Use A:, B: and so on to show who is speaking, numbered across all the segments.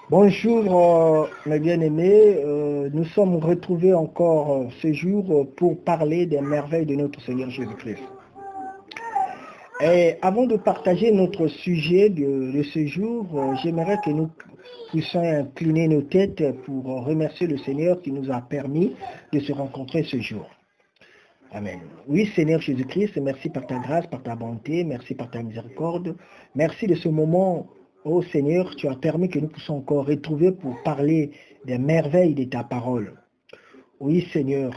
A: Bonjour mes bien-aimés, nous sommes retrouvés encore ce jour pour parler des merveilles de notre Seigneur Jésus-Christ. Et avant de partager notre sujet de ce jour, j'aimerais que nous puissions incliner nos têtes pour remercier le Seigneur qui nous a permis de se rencontrer ce jour. Amen. Oui, Seigneur Jésus-Christ, merci par ta grâce, par ta bonté, merci par ta miséricorde. Merci de ce moment, ô Seigneur, tu as permis que nous puissions encore retrouver pour parler des merveilles de ta parole. Oui, Seigneur,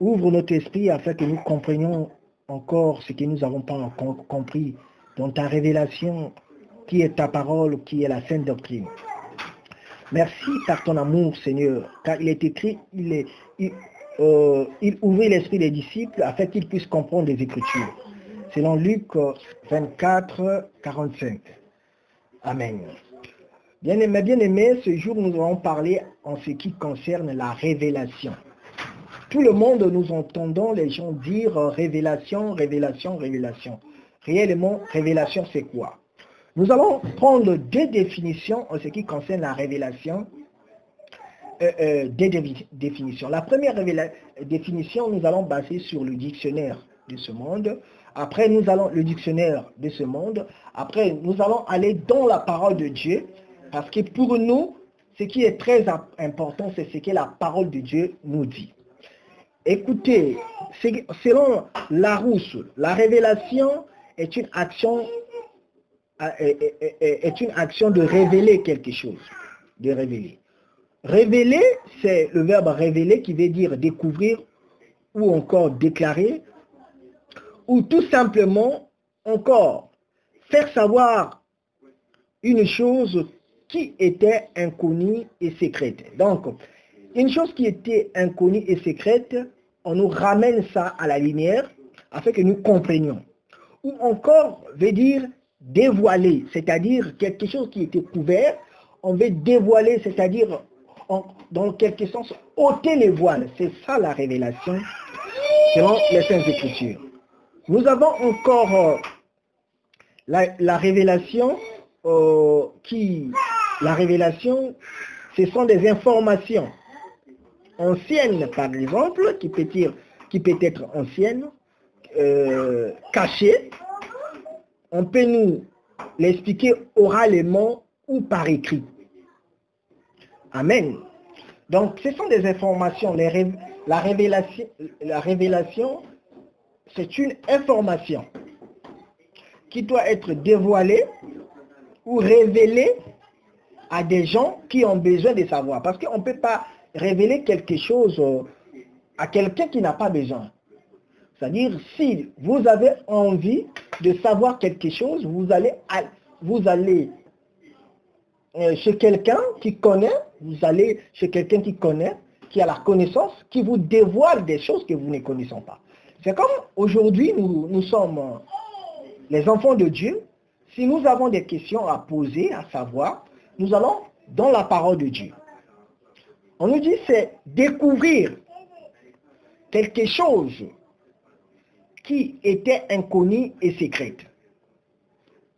A: ouvre notre esprit afin que nous comprenions encore ce que nous n'avons pas encore compris dans ta révélation, qui est ta parole, qui est la sainte doctrine. Merci par ton amour, Seigneur, car il est écrit, il ouvrit l'esprit des disciples afin qu'ils puissent comprendre les Écritures. Selon Luc 24, 45. Amen. Bien-aimés, ce jour nous allons parler en ce qui concerne la révélation. Tout le monde, nous entendons les gens dire révélation, révélation, révélation. Réellement, révélation, c'est quoi? Nous allons prendre deux définitions en ce qui concerne la révélation. Des définitions. La première définition, nous allons baser sur le dictionnaire de ce monde. Après, nous allons le dictionnaire de ce monde. Après, nous allons aller dans la parole de Dieu. Parce que pour nous, ce qui est très important, c'est ce que la parole de Dieu nous dit. Écoutez, selon Larousse, la révélation est une action de révéler quelque chose. De révéler. Révéler, c'est le verbe révéler qui veut dire découvrir ou encore déclarer, ou tout simplement encore faire savoir une chose qui était inconnue et secrète. Donc, une chose qui était inconnue et secrète, on nous ramène ça à la lumière afin que nous comprenions. Ou encore veut dire dévoiler, c'est-à-dire quelque chose qui était couvert, on veut dévoiler, c'est-à-dire dans quelque sens ôter les voiles. C'est ça la révélation selon les Saintes Écritures. Nous avons encore la révélation la révélation, ce sont des informations anciennes par exemple, qui peut être ancienne, cachée. On peut nous l'expliquer oralement ou par écrit. Amen. Donc, ce sont des informations. La révélation, c'est une information qui doit être dévoilée ou révélée à des gens qui ont besoin de savoir. Parce qu'on ne peut pas révéler quelque chose à quelqu'un qui n'a pas besoin. C'est-à-dire, si vous avez envie de savoir quelque chose, vous allez chez quelqu'un qui connaît, qui a la connaissance, qui vous dévoile des choses que vous ne connaissez pas. C'est comme aujourd'hui, nous sommes les enfants de Dieu. Si nous avons des questions à poser, à savoir, nous allons dans la parole de Dieu. On nous dit c'est découvrir quelque chose qui était inconnu et secrète.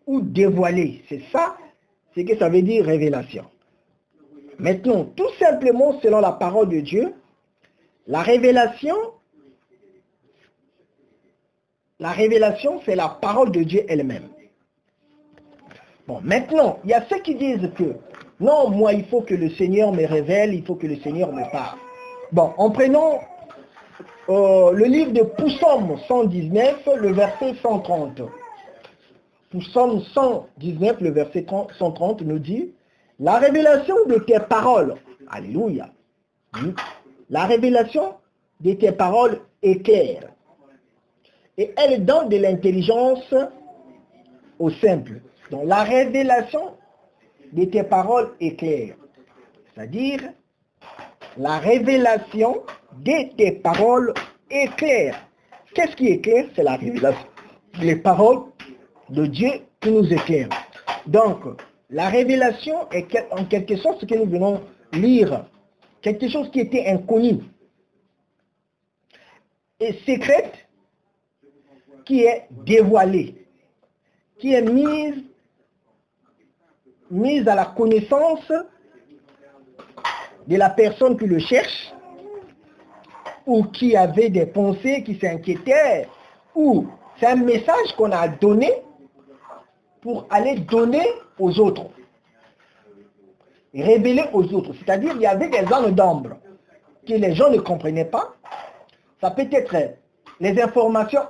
A: Ou dévoiler, c'est ça, c'est que ça veut dire révélation. Maintenant, tout simplement selon la parole de Dieu, la révélation, c'est la parole de Dieu elle-même. Bon, maintenant, il y a ceux qui disent que non, moi, il faut que le Seigneur me révèle, il faut que le Seigneur me parle. Bon, en prenant le livre de Psaume 119, le verset 130. Psaume 119, le verset 130 nous dit « La révélation de tes paroles, alléluia, la révélation de tes paroles est claire et elle donne de l'intelligence aux simples. » Donc la révélation de tes paroles est claire. C'est-à-dire, la révélation de tes paroles est claire. Qu'est-ce qui est clair? C'est la révélation. Les paroles de Dieu qui nous éclairent. Donc, la révélation est en quelque sorte ce que nous venons lire. Quelque chose qui était inconnu. Et secrète, qui est dévoilée. Qui est mise mise à la connaissance de la personne qui le cherche, ou qui avait des pensées, qui s'inquiétait, ou c'est un message qu'on a donné pour aller donner aux autres, révéler aux autres. C'est-à-dire, il y avait des zones d'ombre que les gens ne comprenaient pas. Ça peut être les informations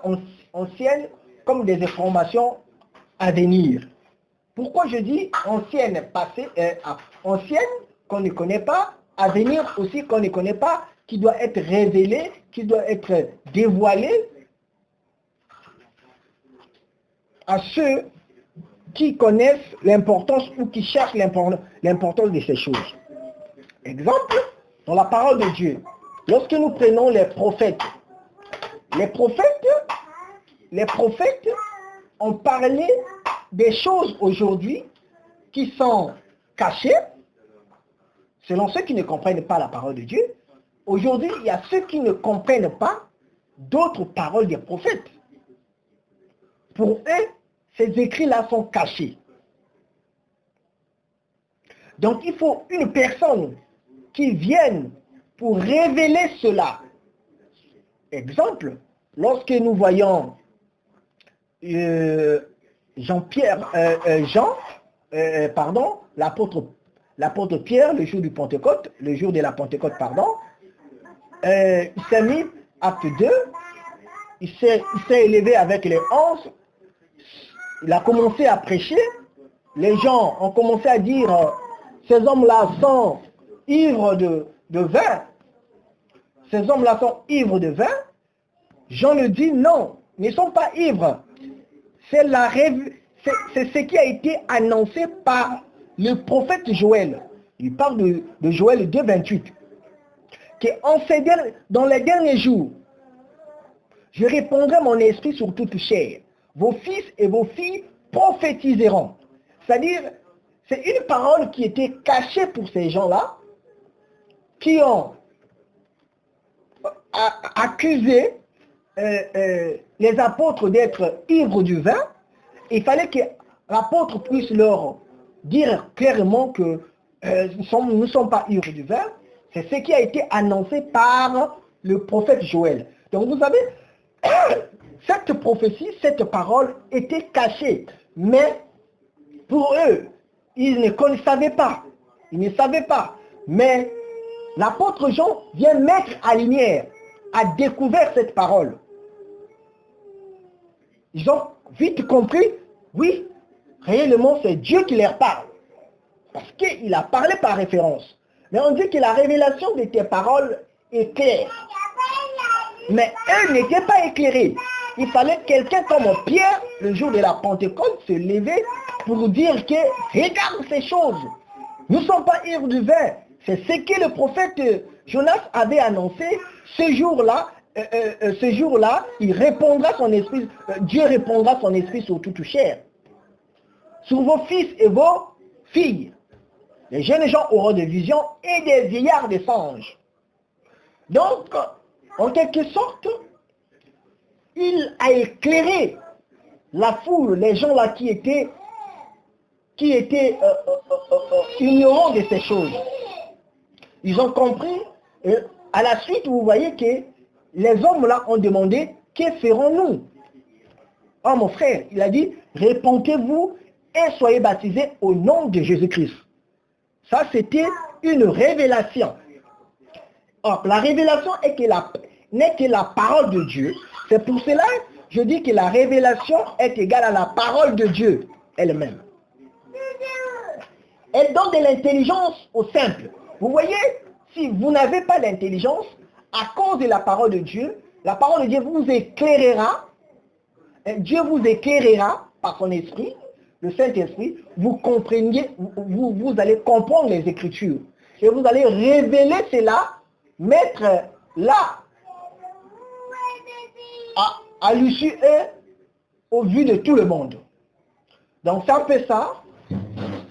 A: anciennes comme des informations à venir. Pourquoi je dis ancienne, passée, ancienne qu'on ne connaît pas, à venir aussi qu'on ne connaît pas, qui doit être révélé, qui doit être dévoilé à ceux qui connaissent l'importance ou qui cherchent l'importance de ces choses. Exemple, dans la parole de Dieu, lorsque nous prenons les prophètes ont parlé des choses aujourd'hui qui sont cachées, selon ceux qui ne comprennent pas la parole de Dieu. Aujourd'hui, il y a ceux qui ne comprennent pas d'autres paroles des prophètes. Pour eux, ces écrits-là sont cachés. Donc, il faut une personne qui vienne pour révéler cela. Exemple, lorsque nous voyons l'apôtre Pierre, le jour du Pentecôte, le jour de la Pentecôte, il s'est mis, acte 2, il s'est élevé avec les 11, il a commencé à prêcher, les gens ont commencé à dire, ces hommes-là sont ivres de vin, ces hommes-là sont ivres de vin. Jean le dit, non, ils ne sont pas ivres. C'est ce qui a été annoncé par le prophète Joël. Il parle de Joël 2, 28. Dans les derniers jours, je répandrai mon esprit sur toute chair. Vos fils et vos filles prophétiseront. C'est-à-dire, c'est une parole qui était cachée pour ces gens-là, qui ont accusé les apôtres d'être ivres du vin. Il fallait que l'apôtre puisse leur dire clairement que nous ne sommes pas ivres du vin. C'est ce qui a été annoncé par le prophète Joël. Donc vous savez, cette prophétie, cette parole était cachée. Mais pour eux, ils ne savaient pas. Ils ne savaient pas. Mais l'apôtre Jean vient mettre à lumière, a découvert cette parole. Ils ont vite compris, oui, réellement c'est Dieu qui leur parle. Parce qu'il a parlé par référence. Mais on dit que la révélation de tes paroles est claire. Mais eux n'étaient pas éclairés. Il fallait quelqu'un comme Pierre, le jour de la Pentecôte, se lever pour dire que regarde ces choses. Nous ne sommes pas ivres du vin. C'est ce que le prophète Jonas avait annoncé. Ce jour-là, il répondra son esprit, Dieu répondra son esprit sur toute chair. Sur vos fils et vos filles. Les jeunes gens auront des visions et des vieillards des songes. Donc, en quelque sorte, il a éclairé la foule, les gens là qui étaient ignorants de ces choses. Ils ont compris, et à la suite, vous voyez que les hommes là ont demandé, que ferons-nous? Oh mon frère, il a dit, répentez-vous et soyez baptisés au nom de Jésus-Christ. Ça, c'était une révélation. Or, la révélation n'est que la parole de Dieu. C'est pour cela que je dis que la révélation est égale à la parole de Dieu elle-même. Elle donne de l'intelligence au simple. Vous voyez, si vous n'avez pas d'intelligence, à cause de la parole de Dieu vous éclairera. Dieu vous éclairera par son esprit, le Saint-Esprit. Vous compreniez, vous allez comprendre les Écritures. Et vous allez révéler cela, mettre là, à l'issue et au vu de tout le monde. Donc c'est un peu ça.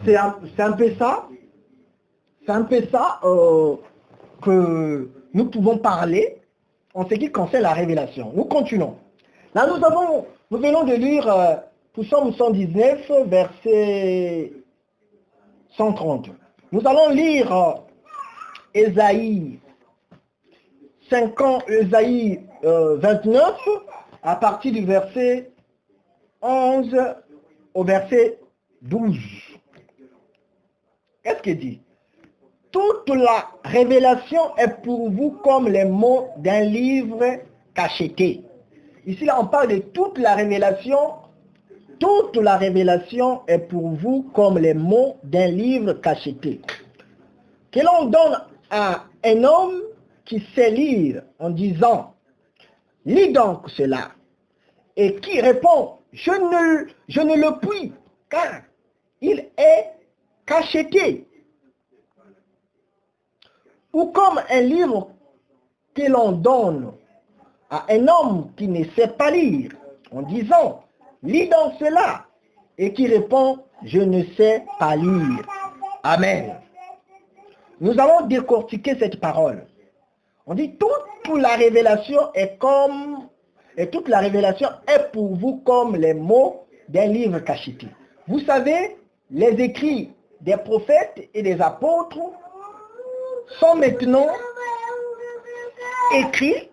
A: C'est un peu ça que nous pouvons parler en ce qui concerne la révélation. Nous continuons. Là, nous venons de lire Psaume 119, verset 130. Nous allons lire Ésaïe 29 à partir du verset 11 au verset 12. Qu'est-ce qu'il dit? Toute la révélation est pour vous comme les mots d'un livre cacheté. Ici, là, on parle de toute la révélation. Toute la révélation est pour vous comme les mots d'un livre cacheté, que l'on donne à un homme qui sait lire en disant, lis donc cela, et qui répond, je ne le puis, car il est cacheté. Ou comme un livre que l'on donne à un homme qui ne sait pas lire, en disant, lis donc cela, et qui répond, je ne sais pas lire. Amen. Nous allons décortiquer cette parole. On dit, toute la révélation est comme, et toute la révélation est pour vous comme les mots d'un livre cacheté. Vous savez, les écrits des prophètes et des apôtres sont maintenant écrits.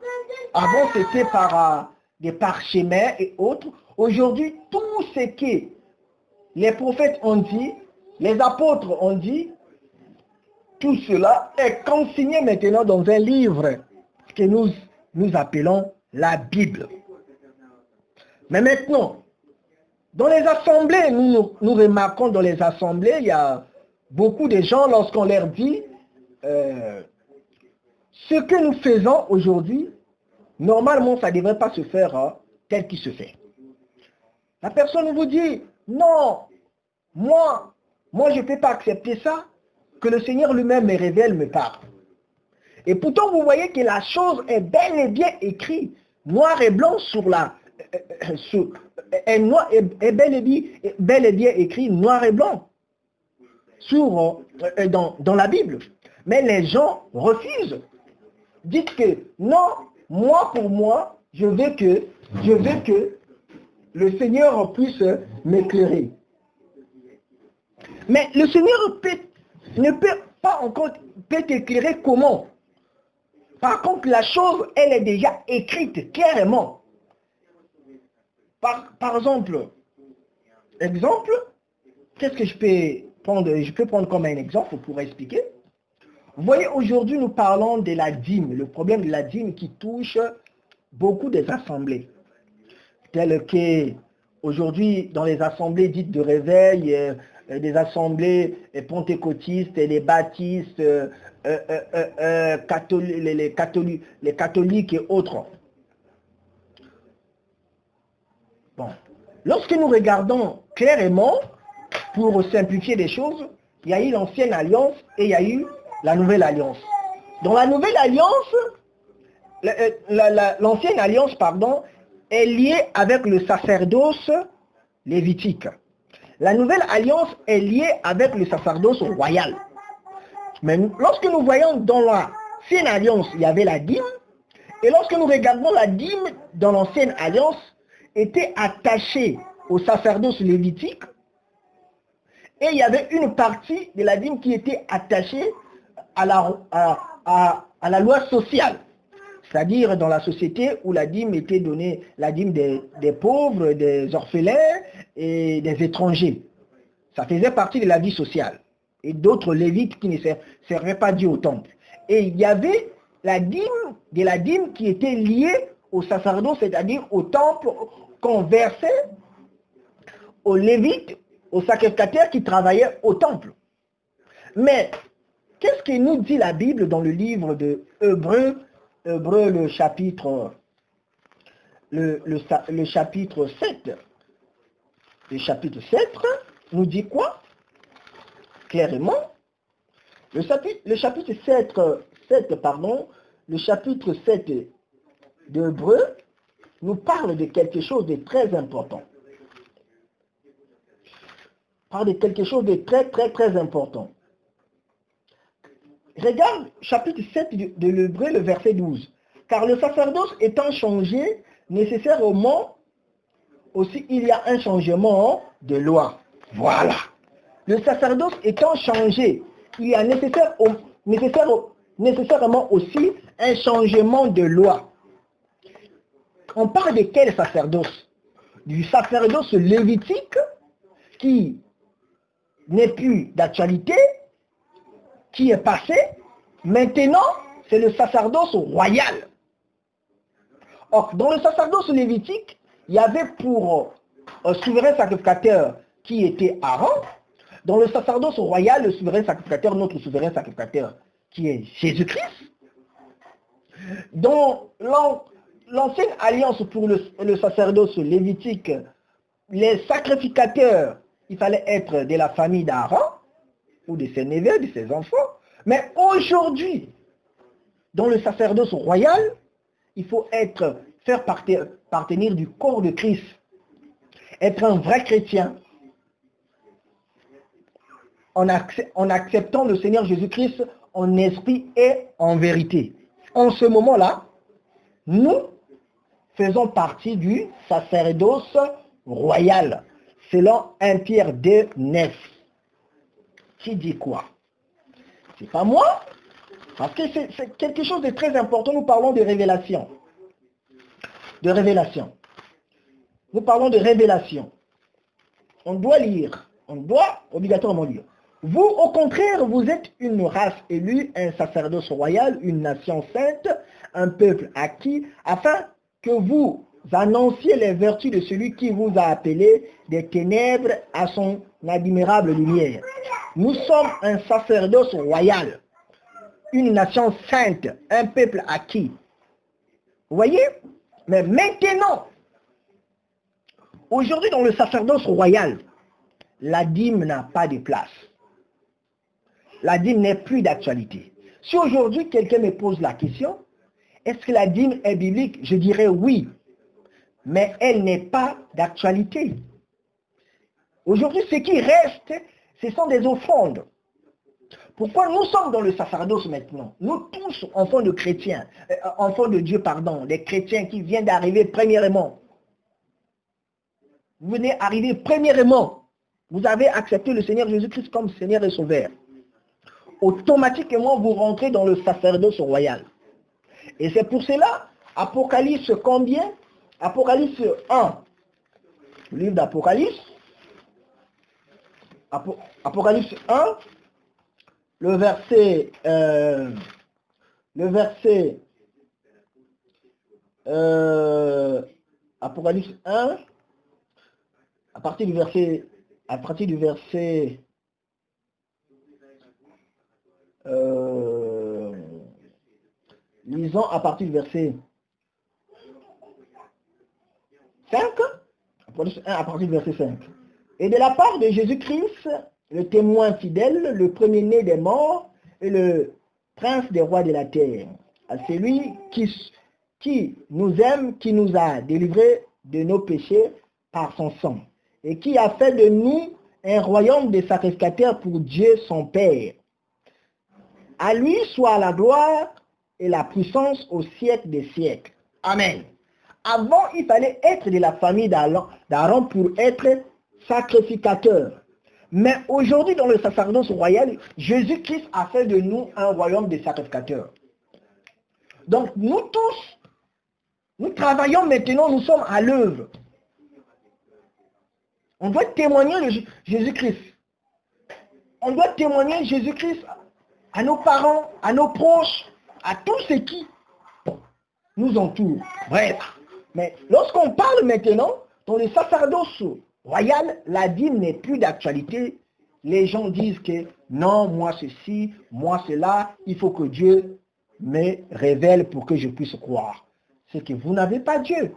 A: Avant, c'était par des parchemins et autres. Aujourd'hui, tout ce que les prophètes ont dit, les apôtres ont dit, tout cela est consigné maintenant dans un livre que nous appelons la Bible. Mais maintenant, dans les assemblées, nous remarquons dans les assemblées, il y a beaucoup de gens, lorsqu'on leur dit ce que nous faisons aujourd'hui, normalement, ça ne devrait pas se faire tel qu'il se fait. La personne vous dit, non, moi je ne peux pas accepter ça, que le Seigneur lui-même me révèle, me parle. Et pourtant, vous voyez que la chose est bel et bien écrite, noir et blanc sur la... est bel et bien écrit noir et blanc dans la Bible. Mais les gens refusent. Dites que non, pour moi, je veux que le Seigneur puisse m'éclairer. Mais le Seigneur ne peut pas encore t'éclairer comment? Par contre, la chose, elle est déjà écrite clairement. Par exemple, qu'est-ce que je peux prendre? Je peux prendre comme un exemple pour expliquer. Vous voyez, aujourd'hui, nous parlons de la dîme, le problème de la dîme qui touche beaucoup des assemblées. Telles que, aujourd'hui, dans les assemblées dites de réveil, des assemblées pentecôtistes, les baptistes, les catholiques et autres. Bon. Lorsque nous regardons clairement, pour simplifier les choses, il y a eu l'ancienne alliance et il y a eu la nouvelle alliance. Dans la nouvelle alliance, l'ancienne alliance, est liée avec le sacerdoce lévitique. La nouvelle alliance est liée avec le sacerdoce royal. Mais lorsque nous voyons dans l'ancienne alliance, il y avait la dîme, et lorsque nous regardons la dîme dans l'ancienne alliance, était attachée au sacerdoce lévitique, et il y avait une partie de la dîme qui était attachée à la loi sociale. C'est-à-dire dans la société où la dîme était donnée, la dîme des pauvres, des orphelins et des étrangers. Ça faisait partie de la vie sociale. Et d'autres lévites qui ne servaient pas Dieu au temple. Et il y avait la dîme qui était liée au sacerdoce, c'est-à-dire au temple qu'on versait aux lévites, aux sacrificateurs qui travaillaient au temple. Mais qu'est-ce que nous dit la Bible dans le livre de Hébreux, le chapitre 7. Le chapitre 7 nous dit quoi? Clairement, le chapitre 7 d'Hébreux nous parle de quelque chose de très important. Parle de quelque chose de très très très important. Regarde chapitre 7 de l'Hébreu, le verset 12. Car le sacerdoce étant changé, nécessairement aussi il y a un changement de loi. Voilà. le sacerdoce étant changé, il y a nécessairement aussi un changement de loi. On parle de quel sacerdoce? Du sacerdoce lévitique qui n'est plus d'actualité, qui est passé. Maintenant, c'est le sacerdoce royal. Or, dans le sacerdoce lévitique, il y avait pour souverain sacrificateur qui était Aaron. Dans le sacerdoce royal, le souverain sacrificateur, notre souverain sacrificateur, qui est Jésus-Christ. Dans l'ancienne alliance pour le sacerdoce lévitique, les sacrificateurs, il fallait être de la famille d'Aaron, ou de ses neveux, de ses enfants. Mais aujourd'hui, dans le sacerdoce royal, il faut faire partenir du corps de Christ, être un vrai chrétien, en acceptant le Seigneur Jésus-Christ en esprit et en vérité. En ce moment-là, nous faisons partie du sacerdoce royal, selon 1 Pierre 2, 9. Qui dit quoi? C'est pas moi, parce que c'est quelque chose de très important. Nous parlons de révélation. De révélation. Nous parlons de révélation. On doit lire. On doit obligatoirement lire. Vous, au contraire, vous êtes une race élue, un sacerdoce royal, une nation sainte, un peuple acquis, afin que vous annonciez les vertus de celui qui vous a appelé des ténèbres à son admirable lumière. Nous sommes un sacerdoce royal, une nation sainte, un peuple acquis. Vous voyez? Mais maintenant, aujourd'hui dans le sacerdoce royal, la dîme n'a pas de place. La dîme n'est plus d'actualité. Si aujourd'hui quelqu'un me pose la question, est-ce que la dîme est biblique? Je dirais oui, mais elle n'est pas d'actualité. Aujourd'hui, ce qui reste, ce sont des offrandes. Pourquoi nous sommes dans le sacerdoce maintenant? Nous tous, enfants de chrétiens, enfants de Dieu, pardon, des chrétiens qui viennent d'arriver premièrement. Vous venez arriver premièrement. Vous avez accepté le Seigneur Jésus-Christ comme Seigneur et Sauveur. Automatiquement, vous rentrez dans le sacerdoce royal. Et c'est pour cela, Apocalypse combien? Apocalypse 1. Le livre d'Apocalypse. Apocalypse 1. Le verset Apocalypse 1, à partir du verset lisons à partir du verset 5, Apocalypse 1 à partir du verset 5. Et de la part de Jésus-Christ, le témoin fidèle, le premier-né des morts et le prince des rois de la terre, à celui qui nous aime, qui nous a délivrés de nos péchés par son sang, et qui a fait de nous un royaume de sacrificateurs pour Dieu son Père. À lui soit la gloire et la puissance au siècle des siècles. Amen. Avant, il fallait être de la famille d'Aaron pour être sacrificateur. Mais aujourd'hui, dans le sacerdoce royal, Jésus-Christ a fait de nous un royaume de sacrificateurs. Donc, nous tous, nous travaillons maintenant, nous sommes à l'œuvre. On doit témoigner de Jésus-Christ. On doit témoigner de Jésus-Christ à nos parents, à nos proches, à tous ceux qui nous entourent. Bref. Mais lorsqu'on parle maintenant, dans le sacerdoce royal, la dîme n'est plus d'actualité. Les gens disent que non, moi ceci, moi cela, il faut que Dieu me révèle pour que je puisse croire. C'est que vous n'avez pas Dieu.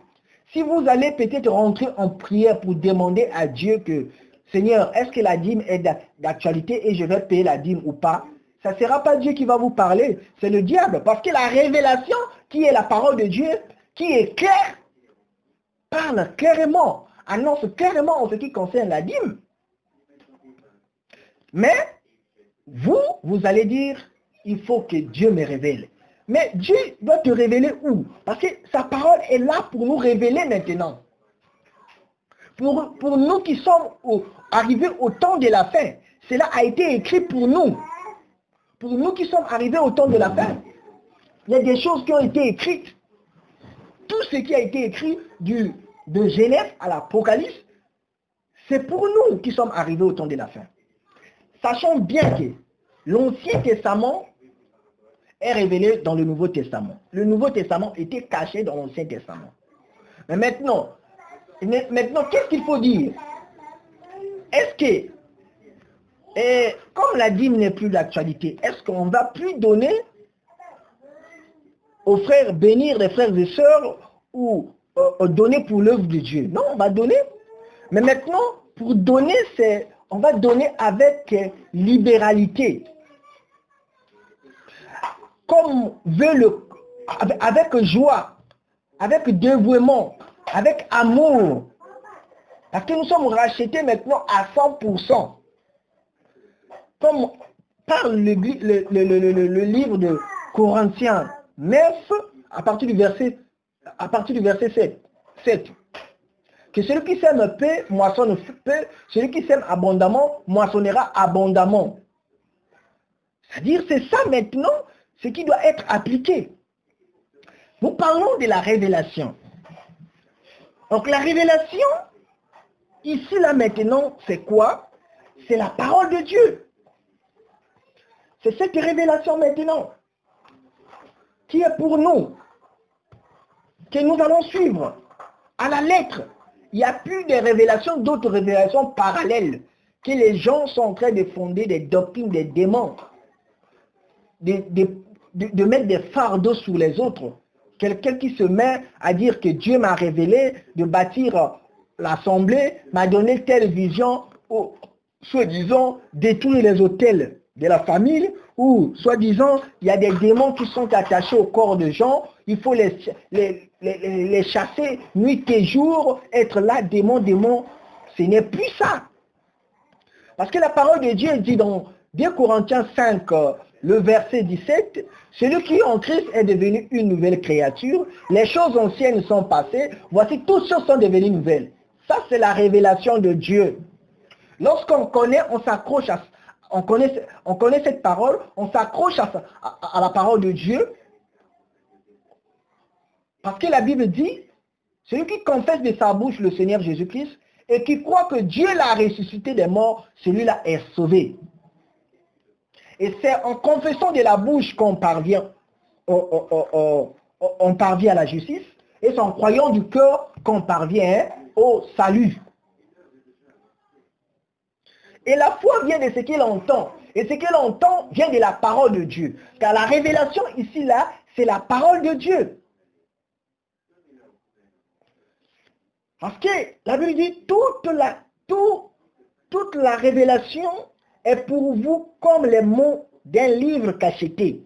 A: Si vous allez peut-être rentrer en prière pour demander à Dieu que, Seigneur, est-ce que la dîme est d'actualité et je vais payer la dîme ou pas? Ça ne sera pas Dieu qui va vous parler, c'est le diable. Parce que la révélation, qui est la parole de Dieu, qui est claire, parle clairement, annonce clairement en ce qui concerne la dîme. Mais, vous allez dire, il faut que Dieu me révèle. Mais Dieu doit te révéler où? Parce que sa parole est là pour nous révéler maintenant. Pour nous qui sommes arrivés au temps de la fin. cela a été écrit pour nous qui sommes arrivés au temps de la fin. Il y a des choses qui ont été écrites. Tout ce qui a été écrit de Genèse à l'Apocalypse, c'est pour nous qui sommes arrivés au temps de la fin. Sachons bien que l'Ancien Testament est révélé dans le Nouveau Testament. Le Nouveau Testament était caché dans l'Ancien Testament. Mais maintenant qu'est-ce qu'il faut dire? Est-ce que, comme la dîme n'est plus d'actualité, est-ce qu'on va plus donner aux frères, bénir les frères et sœurs ou donner pour l'œuvre de Dieu? Non, on va donner. Mais maintenant, pour donner, on va donner avec libéralité. Comme veut avec joie, avec dévouement, avec amour. Parce que nous sommes rachetés maintenant à 100%. Comme parle le livre de Corinthiens 9, à partir du verset 7. Que celui qui sème peu, moissonne peu, celui qui sème abondamment, moissonnera abondamment. C'est-à-dire, c'est ça maintenant, ce qui doit être appliqué. Nous parlons de la révélation. Donc la révélation, ici, là, maintenant, c'est quoi? C'est la parole de Dieu. C'est cette révélation maintenant qui est pour nous, que nous allons suivre à la lettre. Il n'y a plus de révélations, d'autres révélations parallèles, que les gens sont en train de fonder des doctrines, des démons, de mettre des fardeaux sur les autres. Quelqu'un qui se met à dire que Dieu m'a révélé de bâtir l'assemblée, m'a donné telle vision, ou soi-disant détruire les autels de la famille, ou soi-disant il y a des démons qui sont attachés au corps de gens, il faut les chasser nuit et jour, être là, démon, ce n'est plus ça. Parce que la parole de Dieu dit dans 2 Corinthiens 5, le verset 17, celui qui en Christ est devenu une nouvelle créature, les choses anciennes sont passées, voici toutes choses sont devenues nouvelles. Ça c'est la révélation de Dieu. Lorsqu'on connaît, on s'accroche on connaît cette parole, on s'accroche à la parole de Dieu. Parce que la Bible dit, celui qui confesse de sa bouche le Seigneur Jésus-Christ et qui croit que Dieu l'a ressuscité des morts, celui-là est sauvé. Et c'est en confessant de la bouche qu'on parvient, on parvient à la justice, et c'est en croyant du cœur qu'on parvient au salut. Et la foi vient de ce qu'il entend. Et ce qu'il entend vient de la parole de Dieu. Car la révélation ici, là, c'est la parole de Dieu. Parce que la Bible dit, toute la révélation est pour vous comme les mots d'un livre cacheté.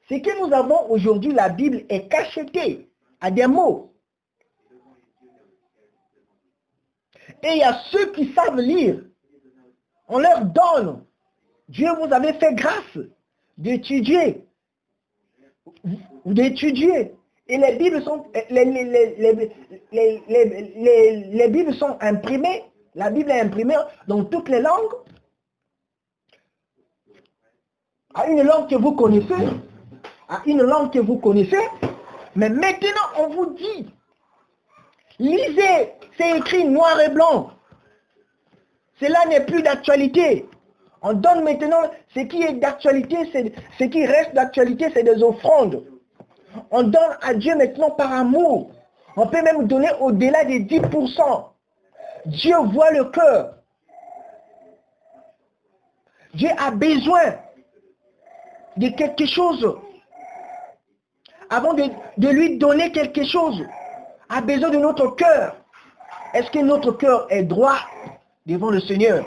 A: Ce que nous avons aujourd'hui, la Bible est cachetée à des mots. Et il y a ceux qui savent lire. On leur donne. Dieu vous avait fait grâce d'étudier. Et les Bibles sont, les Bibles sont imprimées. La Bible est imprimée dans toutes les langues. À une langue que vous connaissez. Mais maintenant, on vous dit, lisez, c'est écrit noir et blanc. Cela n'est plus d'actualité. On donne maintenant ce qui est d'actualité, ce qui reste d'actualité, c'est des offrandes. On donne à Dieu maintenant par amour. On peut même donner au-delà des 10%. Dieu voit le cœur. Dieu a besoin de quelque chose. Avant de lui donner quelque chose, a besoin de notre cœur. Est-ce que notre cœur est droit devant le Seigneur?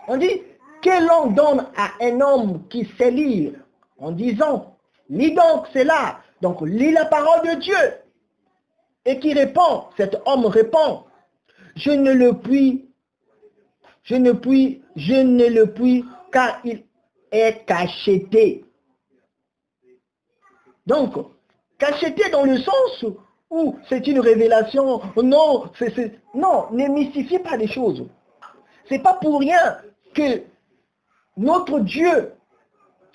A: On dit, quel on donne à un homme qui sait lire en disant, lis donc cela. Donc, lis la parole de Dieu. Et qui répond, cet homme répond, je ne le puis, car il est cacheté. Donc, cacheté dans le sens où c'est une révélation. Non, non, ne mystifiez pas les choses. C'est pas pour rien que notre Dieu,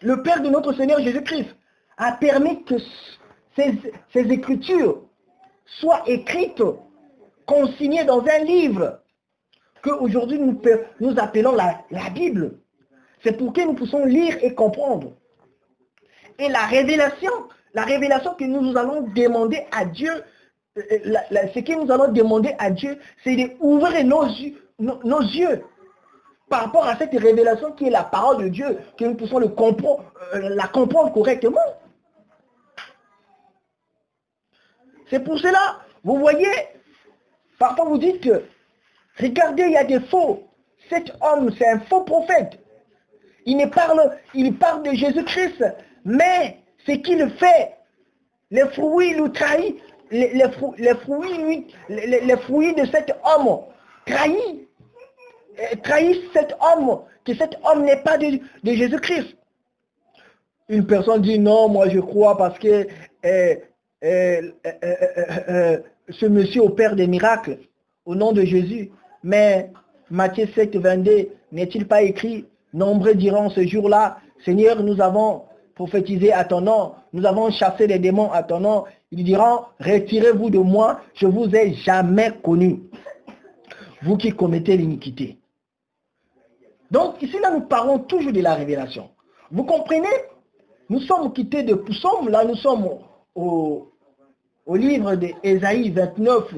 A: le Père de notre Seigneur Jésus-Christ, a permis que ces écritures soient écrites, consignées dans un livre qu'aujourd'hui nous appelons la Bible. C'est pour que nous puissions lire et comprendre. Et la révélation que nous allons demander à Dieu, ce que nous allons demander à Dieu, c'est d'ouvrir nos yeux par rapport à cette révélation qui est la parole de Dieu, que nous puissions la comprendre correctement. C'est pour cela, vous voyez, parfois vous dites que, regardez, il y a des faux. Cet homme, c'est un faux prophète. Il parle de Jésus-Christ, mais ce qu'il fait, les fruits lui trahissent, les fruits de cet homme trahissent cet homme, que cet homme n'est pas de Jésus-Christ. Une personne dit non, moi je crois parce que ce monsieur opère des miracles au nom de Jésus. Mais Matthieu 7, 22, n'est-il pas écrit, nombreux diront ce jour-là, Seigneur, nous avons prophétisé à ton nom, nous avons chassé les démons à ton nom. Ils diront, retirez-vous de moi, je ne vous ai jamais connu, vous qui commettez l'iniquité. Donc ici là nous parlons toujours de la révélation. Vous comprenez? Nous sommes quittés de psaumes, là nous sommes au livre d'Ésaïe 29,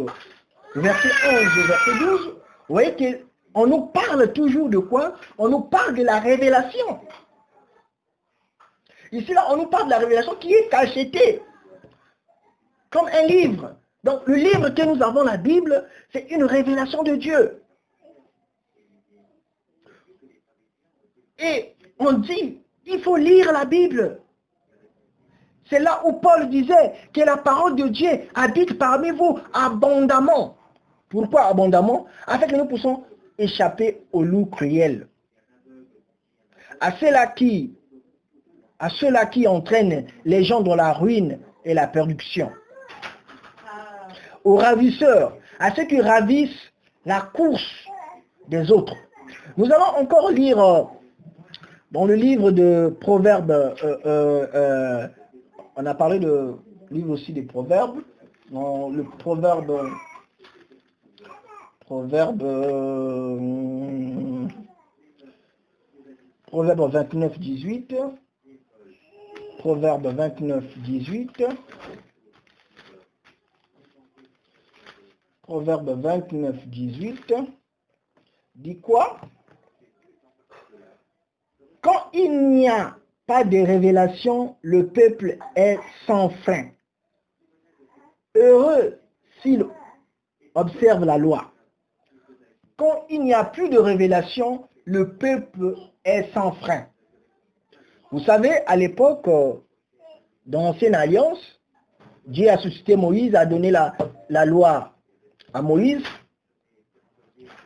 A: verset 11 et verset 12. Vous voyez qu'on nous parle toujours de quoi? On nous parle de la révélation. Ici là on nous parle de la révélation qui est cachetée comme un livre. Donc le livre que nous avons, la Bible, c'est une révélation de Dieu. Et on dit, il faut lire la Bible. C'est là où Paul disait que la parole de Dieu habite parmi vous abondamment. Pourquoi abondamment? Afin que nous puissions échapper au loup cruel. À ceux-là qui entraînent les gens dans la ruine et la perdition. Aux ravisseurs, à ceux qui ravissent la course des autres. Nous allons encore lire dans le livre de Proverbes, on a parlé de livre aussi des Proverbes, dans le Proverbe 29, 18, Proverbe 29, 18, Proverbe 29, 18, dit quoi? Quand il n'y a pas de révélation, le peuple est sans frein. Heureux s'il observe la loi. Quand il n'y a plus de révélation, le peuple est sans frein. Vous savez, à l'époque, dans l'Ancienne Alliance, Dieu a suscité Moïse, a donné la loi à Moïse,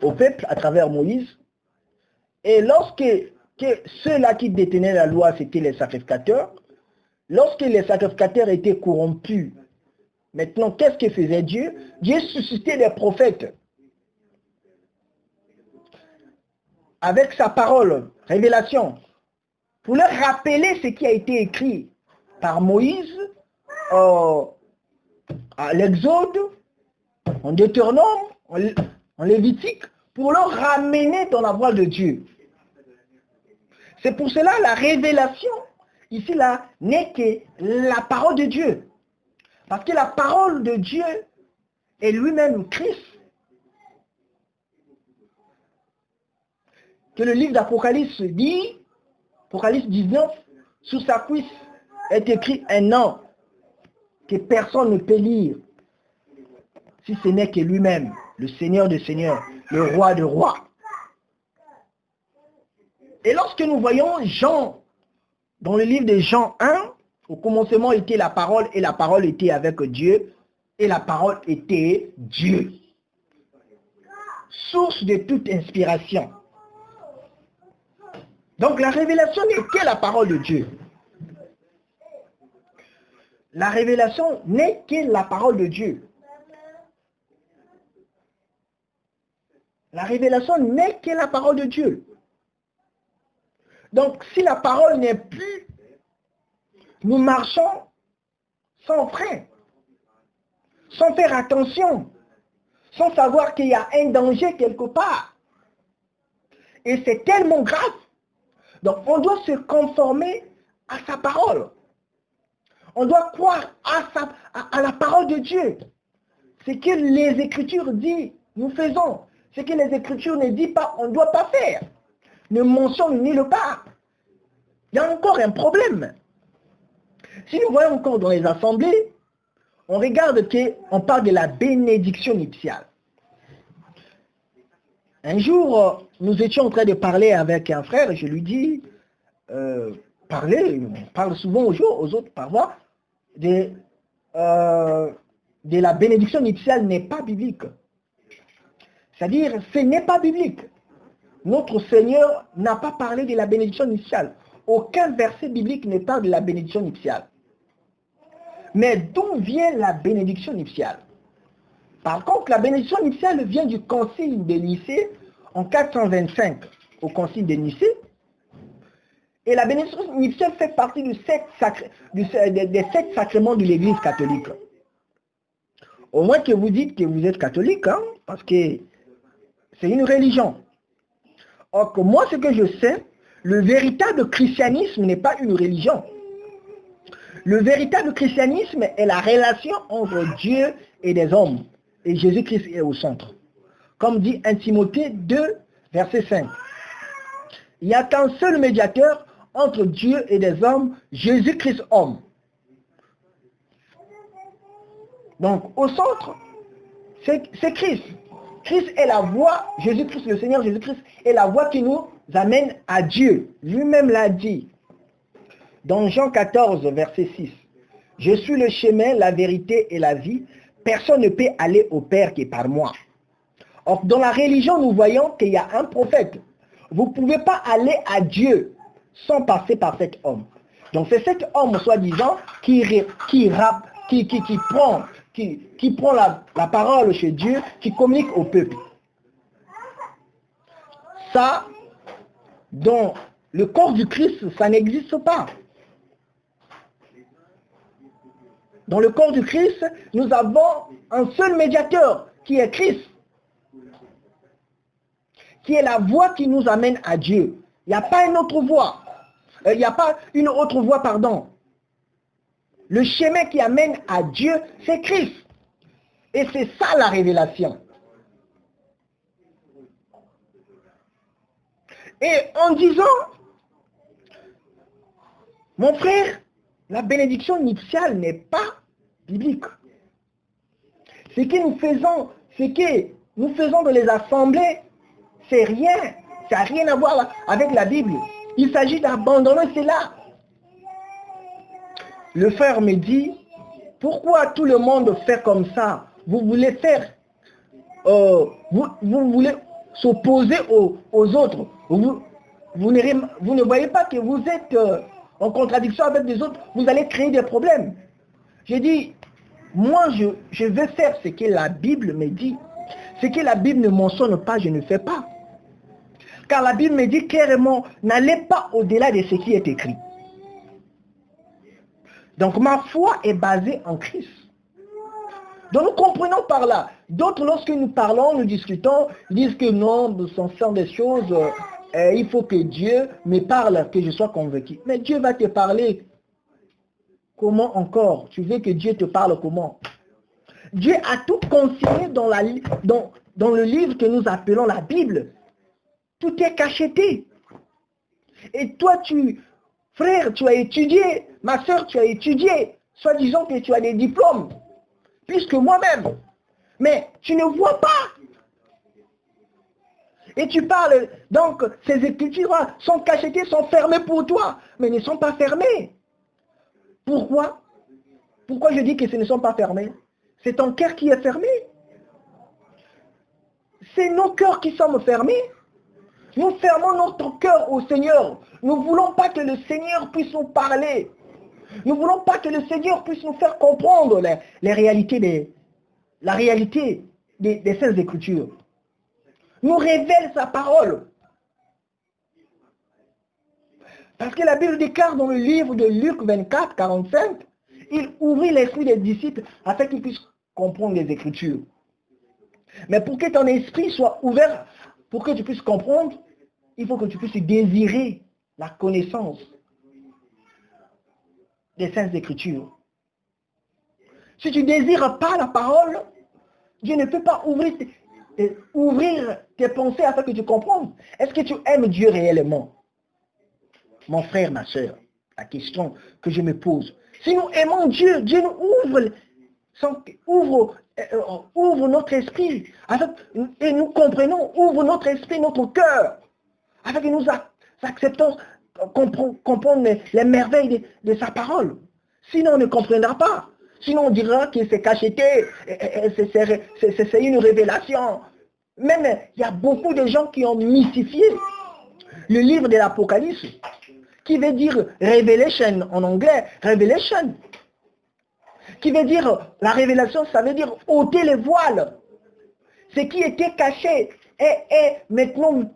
A: au peuple, à travers Moïse. Et lorsque ceux-là qui détenaient la loi, c'était les sacrificateurs, lorsque les sacrificateurs étaient corrompus, maintenant, qu'est-ce que faisait Dieu? Dieu suscitait des prophètes. Avec sa parole, révélation, pour leur rappeler ce qui a été écrit par Moïse à l'Exode, en Deutéronome, en Lévitique, pour leur ramener dans la voie de Dieu. C'est pour cela la révélation, ici là, n'est que la parole de Dieu. Parce que la parole de Dieu est lui-même Christ. Que le livre d'Apocalypse dit, Apocalypse 19, sous sa cuisse est écrit un nom que personne ne peut lire, si ce n'est que lui-même, le Seigneur des Seigneurs, le Roi de Rois. Et lorsque nous voyons Jean, dans le livre de Jean 1, au commencement était la parole, et la parole était avec Dieu, et la parole était Dieu. Source de toute inspiration. Donc la révélation n'est que la parole de Dieu. La révélation n'est que la parole de Dieu. La révélation n'est que la parole de Dieu. Donc, si la parole n'est plus, nous marchons sans frein, sans faire attention, sans savoir qu'il y a un danger quelque part. Et c'est tellement grave. Donc, on doit se conformer à sa parole. On doit croire à la parole de Dieu. Ce que les Écritures disent, nous faisons. Ce que les Écritures ne disent pas, on ne doit pas faire. Ne mentionne nulle part. Il y a encore un problème. Si nous voyons encore dans les assemblées, on regarde qu'on parle de la bénédiction nuptiale. Un jour, nous étions en train de parler avec un frère et je lui dis, on parle souvent aux autres parfois, de la bénédiction nuptiale n'est pas biblique. C'est-à-dire, ce n'est pas biblique. Notre Seigneur n'a pas parlé de la bénédiction nuptiale. Aucun verset biblique ne parle de la bénédiction nuptiale. Mais d'où vient la bénédiction nuptiale? Par contre, la bénédiction nuptiale vient du concile de Nicée en 425, au concile de Nicée. Et la bénédiction nuptiale fait partie des 7 sacrements de l'Église catholique. Au moins que vous dites que vous êtes catholique, hein, parce que c'est une religion. Or, que moi, ce que je sais, le véritable christianisme n'est pas une religion. Le véritable christianisme est la relation entre Dieu et des hommes. Et Jésus-Christ est au centre. Comme dit 1 Timothée 2, verset 5. Il n'y a qu'un seul médiateur entre Dieu et des hommes, Jésus-Christ homme. Donc, au centre, c'est Christ. Christ est la voie, Jésus-Christ, le Seigneur Jésus-Christ, est la voie qui nous amène à Dieu. Lui-même l'a dit. Dans Jean 14, verset 6. Je suis le chemin, la vérité et la vie. Personne ne peut aller au Père que par moi. Or, dans la religion, nous voyons qu'il y a un prophète. Vous ne pouvez pas aller à Dieu sans passer par cet homme. Donc, c'est cet homme, soi-disant, qui prend la parole chez Dieu, qui communique au peuple. Ça, dans le corps du Christ, ça n'existe pas. Dans le corps du Christ, nous avons un seul médiateur, qui est Christ, qui est la voie qui nous amène à Dieu. Il n'y a pas une autre voie. Il n'y a pas une autre voie, pardon. Le chemin qui amène à Dieu, c'est Christ. Et c'est ça la révélation. Et en disant, mon frère, la bénédiction nuptiale n'est pas biblique. Ce que nous faisons dans les assemblées, c'est rien. Ça n'a rien à voir avec la Bible. Il s'agit d'abandonner cela. Le frère me dit, pourquoi tout le monde fait comme ça? Vous voulez faire, vous voulez s'opposer aux autres. Vous ne voyez pas que vous êtes en contradiction avec les autres, vous allez créer des problèmes. J'ai dit, moi je veux faire ce que la Bible me dit. Ce que la Bible ne mentionne pas, je ne fais pas. Car la Bible me dit clairement, n'allez pas au-delà de ce qui est écrit. Donc ma foi est basée en Christ. Donc nous comprenons par là. D'autres, lorsque nous parlons, nous discutons, disent que non, nous faisons des choses, il faut que Dieu me parle, que je sois convaincu. Mais Dieu va te parler. Comment encore? Tu veux que Dieu te parle comment? Dieu a tout consigné dans le livre que nous appelons la Bible. Tout est cacheté. Et toi, frère, tu as étudié, ma soeur, tu as étudié, soi-disant que tu as des diplômes, plus que moi-même. Mais tu ne vois pas. Et tu parles, donc ces écritures sont cachetées, sont fermées pour toi, mais ne sont pas fermées. Pourquoi? Pourquoi je dis que ce ne sont pas fermés? C'est ton cœur qui est fermé. C'est nos cœurs qui sommes fermés. Nous fermons notre cœur au Seigneur. Nous ne voulons pas que le Seigneur puisse nous parler. Nous ne voulons pas que le Seigneur puisse nous faire comprendre la réalité des Saintes Écritures. Nous révèle sa parole. Parce que la Bible déclare dans le livre de Luc 24, 45, il ouvrit l'esprit des disciples afin qu'ils puissent comprendre les Écritures. Mais pour que ton esprit soit ouvert, pour que tu puisses comprendre, il faut que tu puisses désirer la connaissance des Saintes Écritures. Si tu ne désires pas la parole, Dieu ne peut pas ouvrir tes pensées afin que tu comprennes. Est-ce que tu aimes Dieu réellement? Mon frère, ma soeur, la question que je me pose. Si nous aimons Dieu, Dieu nous ouvre notre esprit et nous comprenons, ouvre notre esprit, notre cœur, afin que nous acceptons, comprendre les merveilles de sa parole. Sinon, on ne comprendra pas. Sinon, on dira que c'est cacheté, c'est une révélation. Même, il y a beaucoup de gens qui ont mystifié le livre de l'Apocalypse, qui veut dire révélation en anglais, révélation. Qui veut dire, la révélation, ça veut dire ôter les voiles. Ce qui était caché est maintenant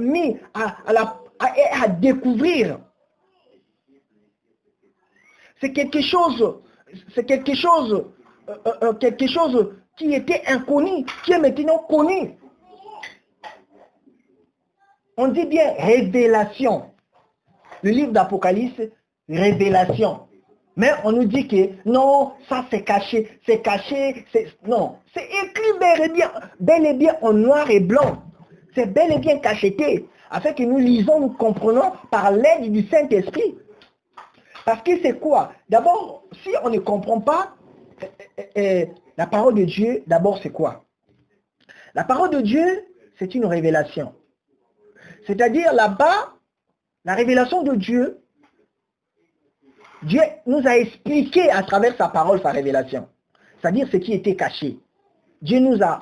A: mis à découvrir. C'est quelque chose qui était inconnu, qui est maintenant connu. On dit bien révélation. Le livre d'Apocalypse, révélation. Mais on nous dit que non, ça c'est caché, non. C'est écrit bel et bien en noir et blanc. C'est bel et bien cacheté, afin que nous lisons, nous comprenons par l'aide du Saint-Esprit. Parce que c'est quoi? D'abord, si on ne comprend pas la parole de Dieu, d'abord c'est quoi? La parole de Dieu, c'est une révélation. C'est-à-dire là-bas, la révélation de Dieu, Dieu nous a expliqué à travers sa parole, sa révélation. C'est-à-dire ce qui était caché. Dieu nous a,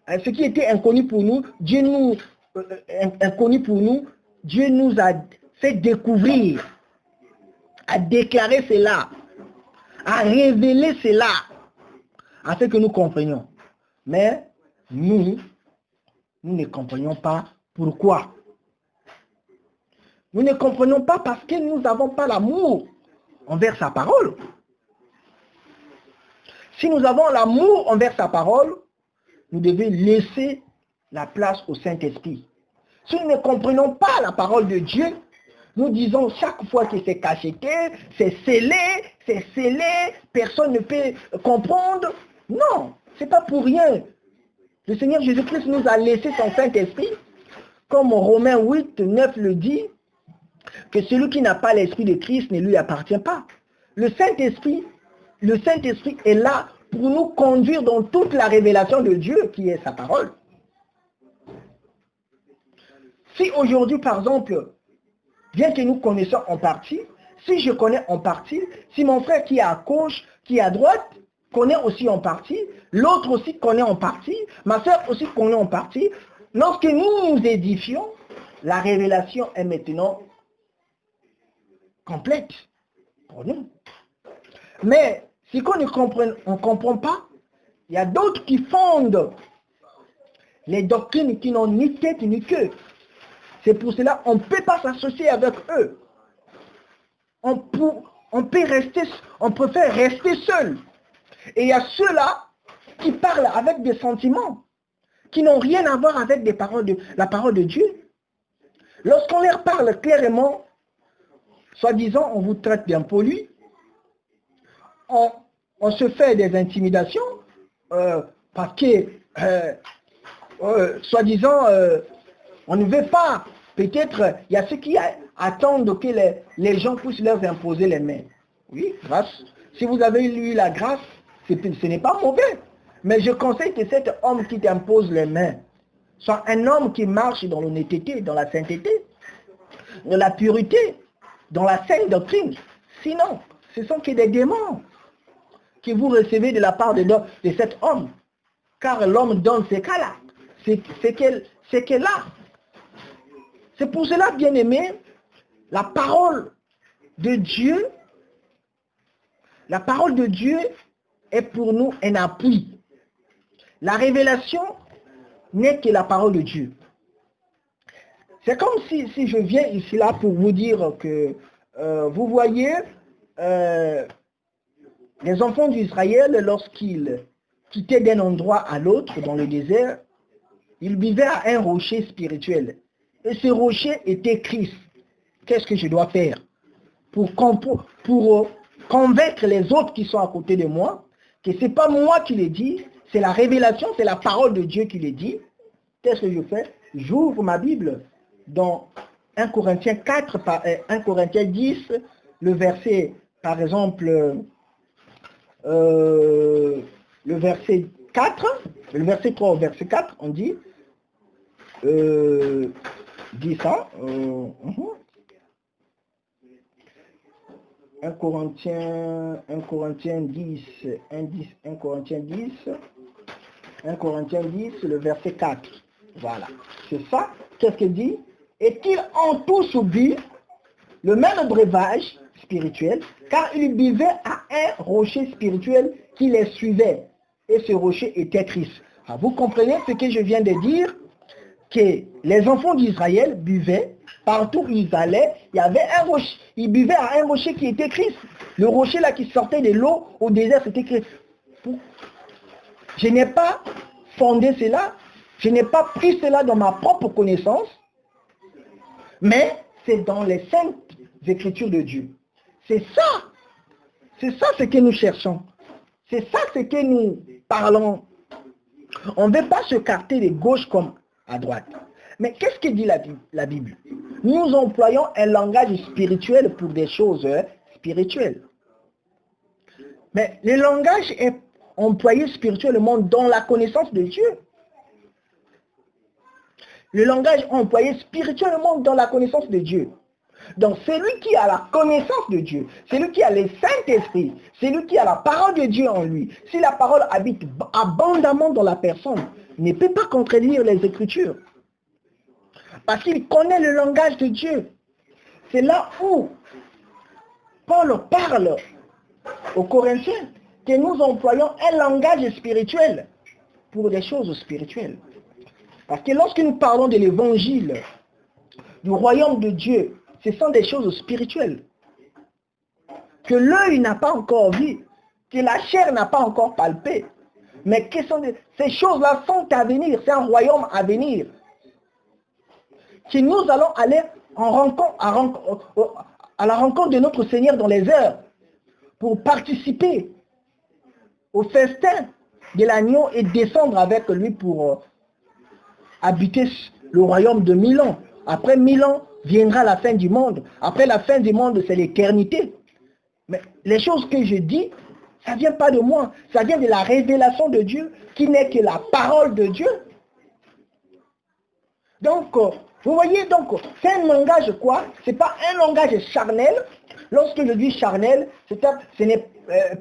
A: ce qui était inconnu pour nous, Dieu nous a fait découvrir, à déclarer cela, à révéler cela, afin que nous comprenions. Mais nous ne comprenions pas pourquoi. Nous ne comprenons pas parce que nous n'avons pas l'amour envers sa parole. Si nous avons l'amour envers sa parole, nous devons laisser la place au Saint-Esprit. Si nous ne comprenons pas la parole de Dieu, nous disons chaque fois que c'est cacheté, c'est scellé, personne ne peut comprendre. Non, c'est pas pour rien. Le Seigneur Jésus-Christ nous a laissé son Saint-Esprit, comme Romains 8, 9 le dit, que celui qui n'a pas l'Esprit de Christ ne lui appartient pas. Le Saint-Esprit est là pour nous conduire dans toute la révélation de Dieu qui est sa parole. Si aujourd'hui, par exemple, bien que nous connaissons en partie, si je connais en partie, si mon frère qui est à gauche, qui est à droite, connaît aussi en partie, l'autre aussi connaît en partie, ma soeur aussi connaît en partie, lorsque nous nous édifions, la révélation est maintenant complète pour nous. Mais si on ne comprend pas, il y a d'autres qui fondent les doctrines qui n'ont ni tête ni queue. C'est pour cela qu'on ne peut pas s'associer avec eux. On préfère rester seul. Et il y a ceux-là qui parlent avec des sentiments, qui n'ont rien à voir avec la parole de Dieu. Lorsqu'on leur parle clairement, soi-disant, on vous traite d'impoli, on se fait des intimidations, parce que, soi-disant, on ne veut pas, peut-être, il y a ceux qui attendent que les gens puissent leur imposer les mains. Oui, grâce. Si vous avez eu la grâce, ce n'est pas mauvais. Mais je conseille que cet homme qui t'impose les mains soit un homme qui marche dans l'honnêteté, dans la sainteté, dans la pureté, dans la sainte doctrine. Sinon, ce sont que des démons que vous recevez de la part de cet homme. Car l'homme donne ce cas-là. C'est qu'elle a. C'est pour cela, bien aimé, la parole de Dieu est pour nous un appui. La révélation n'est que la parole de Dieu. C'est comme si je viens ici là pour vous dire que, vous voyez, les enfants d'Israël, lorsqu'ils quittaient d'un endroit à l'autre dans le désert, ils vivaient à un rocher spirituel. Et ce rocher était Christ. Qu'est-ce que je dois faire pour convaincre les autres qui sont à côté de moi que ce n'est pas moi qui l'ai dit, c'est la révélation, c'est la parole de Dieu qui l'ai dit. Qu'est-ce que je fais? J'ouvre ma Bible dans 1 Corinthiens 4, 1 Corinthiens 10, le verset, par exemple, le verset 4, le verset 3 au verset 4, on dit, 10 ans, 1 Corinthiens 10, 1 Corinthiens 10, le verset 4. Voilà. C'est ça. Qu'est-ce qu'il dit? Et qu'ils ont tous bu le même breuvage spirituel, car ils buvaient à un rocher spirituel qui les suivait. Et ce rocher était Christ. Alors, vous comprenez ce que je viens de dire? Que les enfants d'Israël buvaient, partout où ils allaient, il y avait un rocher. Ils buvaient à un rocher qui était Christ. Le rocher là qui sortait de l'eau au désert, c'était Christ. Je n'ai pas fondé cela, je n'ai pas pris cela dans ma propre connaissance, mais c'est dans les saintes écritures de Dieu. C'est ça ce que nous cherchons. C'est ça ce que nous parlons. On ne veut pas se carter de gauche comme à droite. Mais qu'est-ce que dit la Bible? Nous employons un langage spirituel pour des choses spirituelles. Mais le langage est employé spirituellement dans la connaissance de Dieu. Le langage est employé spirituellement dans la connaissance de Dieu. Donc celui qui a la connaissance de Dieu, celui qui a le Saint-Esprit, celui qui a la parole de Dieu en lui, si la parole habite abondamment dans la personne, ne peut pas contredire les Écritures. Parce qu'il connaît le langage de Dieu. C'est là où Paul parle aux Corinthiens que nous employons un langage spirituel pour des choses spirituelles. Parce que lorsque nous parlons de l'évangile, du royaume de Dieu, ce sont des choses spirituelles que l'œil n'a pas encore vues, que la chair n'a pas encore palpé. Mais ces choses-là sont à venir, c'est un royaume à venir. Que nous allons aller à la rencontre de notre Seigneur dans les heures pour participer au festin de l'agneau et descendre avec lui pour habiter le royaume de 1000 ans. Après 1000 ans, viendra la fin du monde. Après la fin du monde, c'est l'éternité. Mais les choses que je dis, ça ne vient pas de moi. Ça vient de la révélation de Dieu, qui n'est que la parole de Dieu. Donc, vous voyez, donc, c'est un langage quoi? Ce n'est pas un langage charnel. Lorsque je dis charnel, ce n'est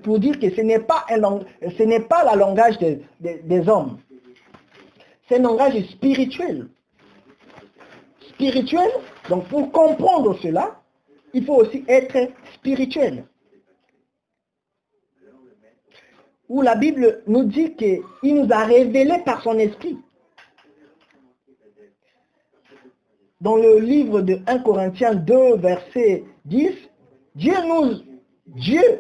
A: pour dire que ce n'est pas le langage des hommes. C'est un langage spirituel. Spirituel, donc pour comprendre cela, il faut aussi être spirituel. Où la Bible nous dit qu'il nous a révélé par son esprit. Dans le livre de 1 Corinthiens 2, verset 10, Dieu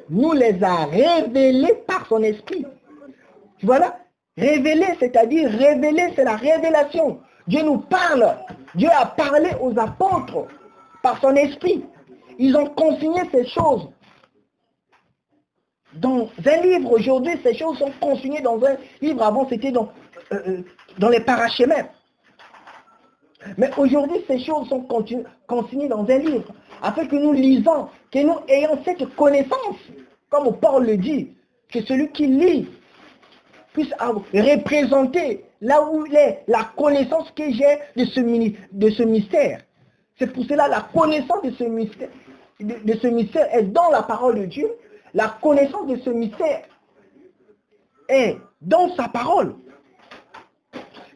A: nous les a révélés par son esprit. Voilà, révéler, c'est-à-dire révéler, c'est la révélation. Dieu nous parle. Dieu a parlé aux apôtres par son esprit. Ils ont consigné ces choses dans un livre. Aujourd'hui, ces choses sont consignées dans un livre. Avant, c'était dans les parachemins. Mais aujourd'hui, ces choses sont consignées dans un livre, afin que nous lisons, que nous ayons cette connaissance, comme Paul le dit, que celui qui lit puisse représenter là où il est, la connaissance que j'ai de ce mystère. C'est pour cela la connaissance de ce mystère est dans la parole de Dieu. La connaissance de ce mystère est dans sa parole.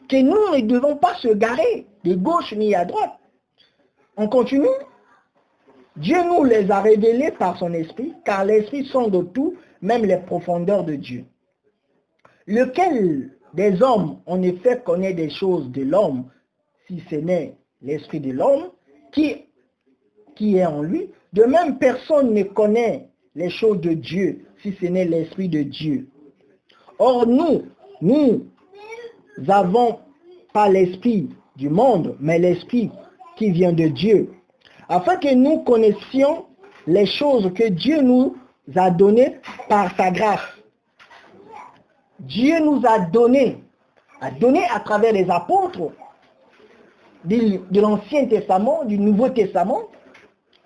A: Que nous ne devons pas se garer de gauche ni à droite. On continue. Dieu nous les a révélés par son esprit, car l'esprit sonde tout, même les profondeurs de Dieu. Lequel des hommes, en effet, connaît des choses de l'homme, si ce n'est l'esprit de l'homme qui est en lui. De même, personne ne connaît les choses de Dieu si ce n'est l'esprit de Dieu. Or, nous n'avons pas l'esprit du monde, mais l'esprit qui vient de Dieu, afin que nous connaissions les choses que Dieu nous a données par sa grâce. Dieu nous a donné à travers les apôtres de l'Ancien Testament, du Nouveau Testament,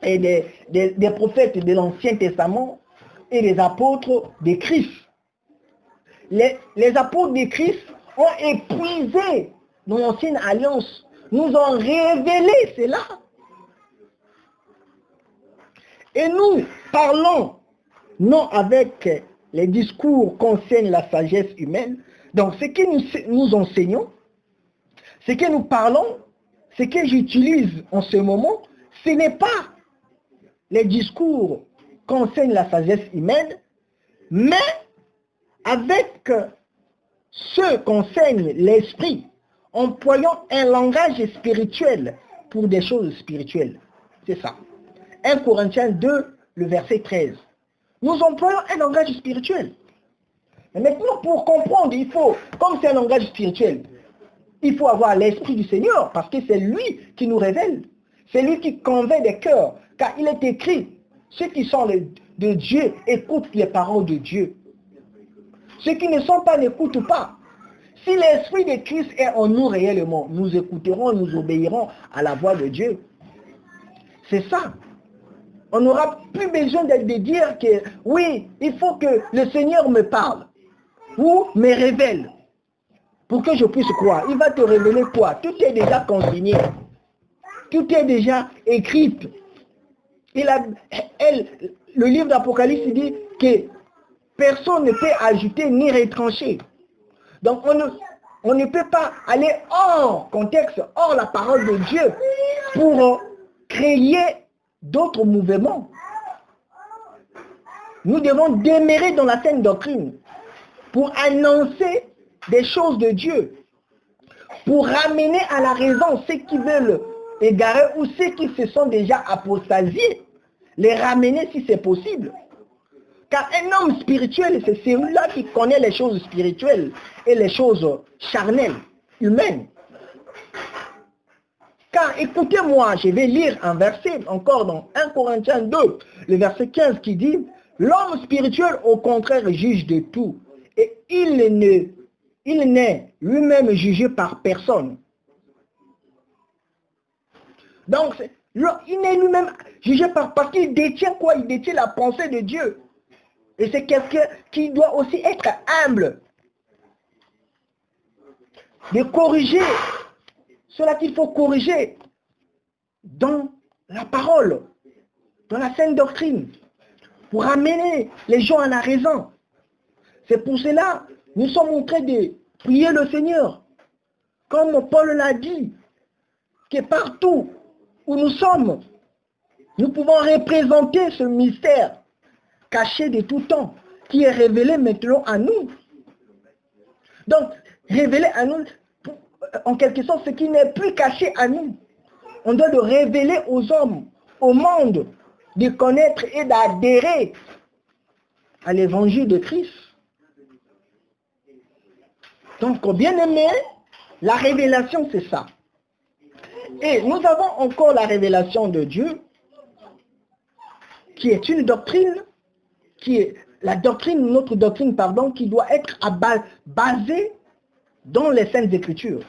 A: et des prophètes de l'Ancien Testament et des apôtres de Christ. Les apôtres de Christ ont épuisé dans l'Ancienne Alliance, nous ont révélé cela. Et nous parlons non avec les discours concernant la sagesse humaine. Donc ce que nous enseignons, ce que nous parlons, ce que j'utilise en ce moment, ce n'est pas les discours concernant la sagesse humaine, mais avec ce qu'enseigne l'esprit, employant un langage spirituel pour des choses spirituelles. C'est ça. 1 Corinthiens 2, le verset 13. Nous employons un langage spirituel. Mais maintenant, pour comprendre, il faut, comme c'est un langage spirituel, il faut avoir l'esprit du Seigneur, parce que c'est lui qui nous révèle. C'est lui qui convainc des cœurs. Car il est écrit, ceux qui sont de Dieu écoutent les paroles de Dieu. Ceux qui ne sont pas n'écoutent pas. Si l'esprit de Christ est en nous réellement, nous écouterons, nous obéirons à la voix de Dieu. C'est ça. On n'aura plus besoin de dire que oui, il faut que le Seigneur me parle ou me révèle pour que je puisse croire. Il va te révéler quoi? Tout est déjà consigné. Tout est déjà écrit. Le livre d'Apocalypse dit que personne ne peut ajouter ni retrancher. Donc on ne peut pas aller hors contexte, hors la parole de Dieu pour créer d'autres mouvements. Nous devons demeurer dans la saine doctrine pour annoncer des choses de Dieu, pour ramener à la raison ceux qui veulent égarer ou ceux qui se sont déjà apostasiés, les ramener si c'est possible. Car un homme spirituel, c'est celui-là qui connaît les choses spirituelles et les choses charnelles, humaines. Car écoutez-moi, je vais lire un verset encore dans 1 Corinthiens 2, le verset 15 qui dit « L'homme spirituel au contraire juge de tout, et il n'est lui-même jugé par personne. » Donc, il n'est lui-même jugé parce qu'il détient quoi? Il détient la pensée de Dieu. Et c'est quelqu'un qui doit aussi être humble. De corriger cela qu'il faut corriger dans la parole, dans la saine doctrine, pour amener les gens à la raison. C'est pour cela nous sommes en train de prier le Seigneur. Comme Paul l'a dit, que partout où nous sommes, nous pouvons représenter ce mystère caché de tout temps, qui est révélé maintenant à nous. Donc, révélé à nous, en quelque sorte, ce qui n'est plus caché à nous. On doit le révéler aux hommes, au monde, de connaître et d'adhérer à l'évangile de Christ. Donc, bien aimé, la révélation, c'est ça. Et nous avons encore la révélation de Dieu, qui est une doctrine, qui est la doctrine, notre doctrine, pardon, qui doit être basée dans les Saintes Écritures.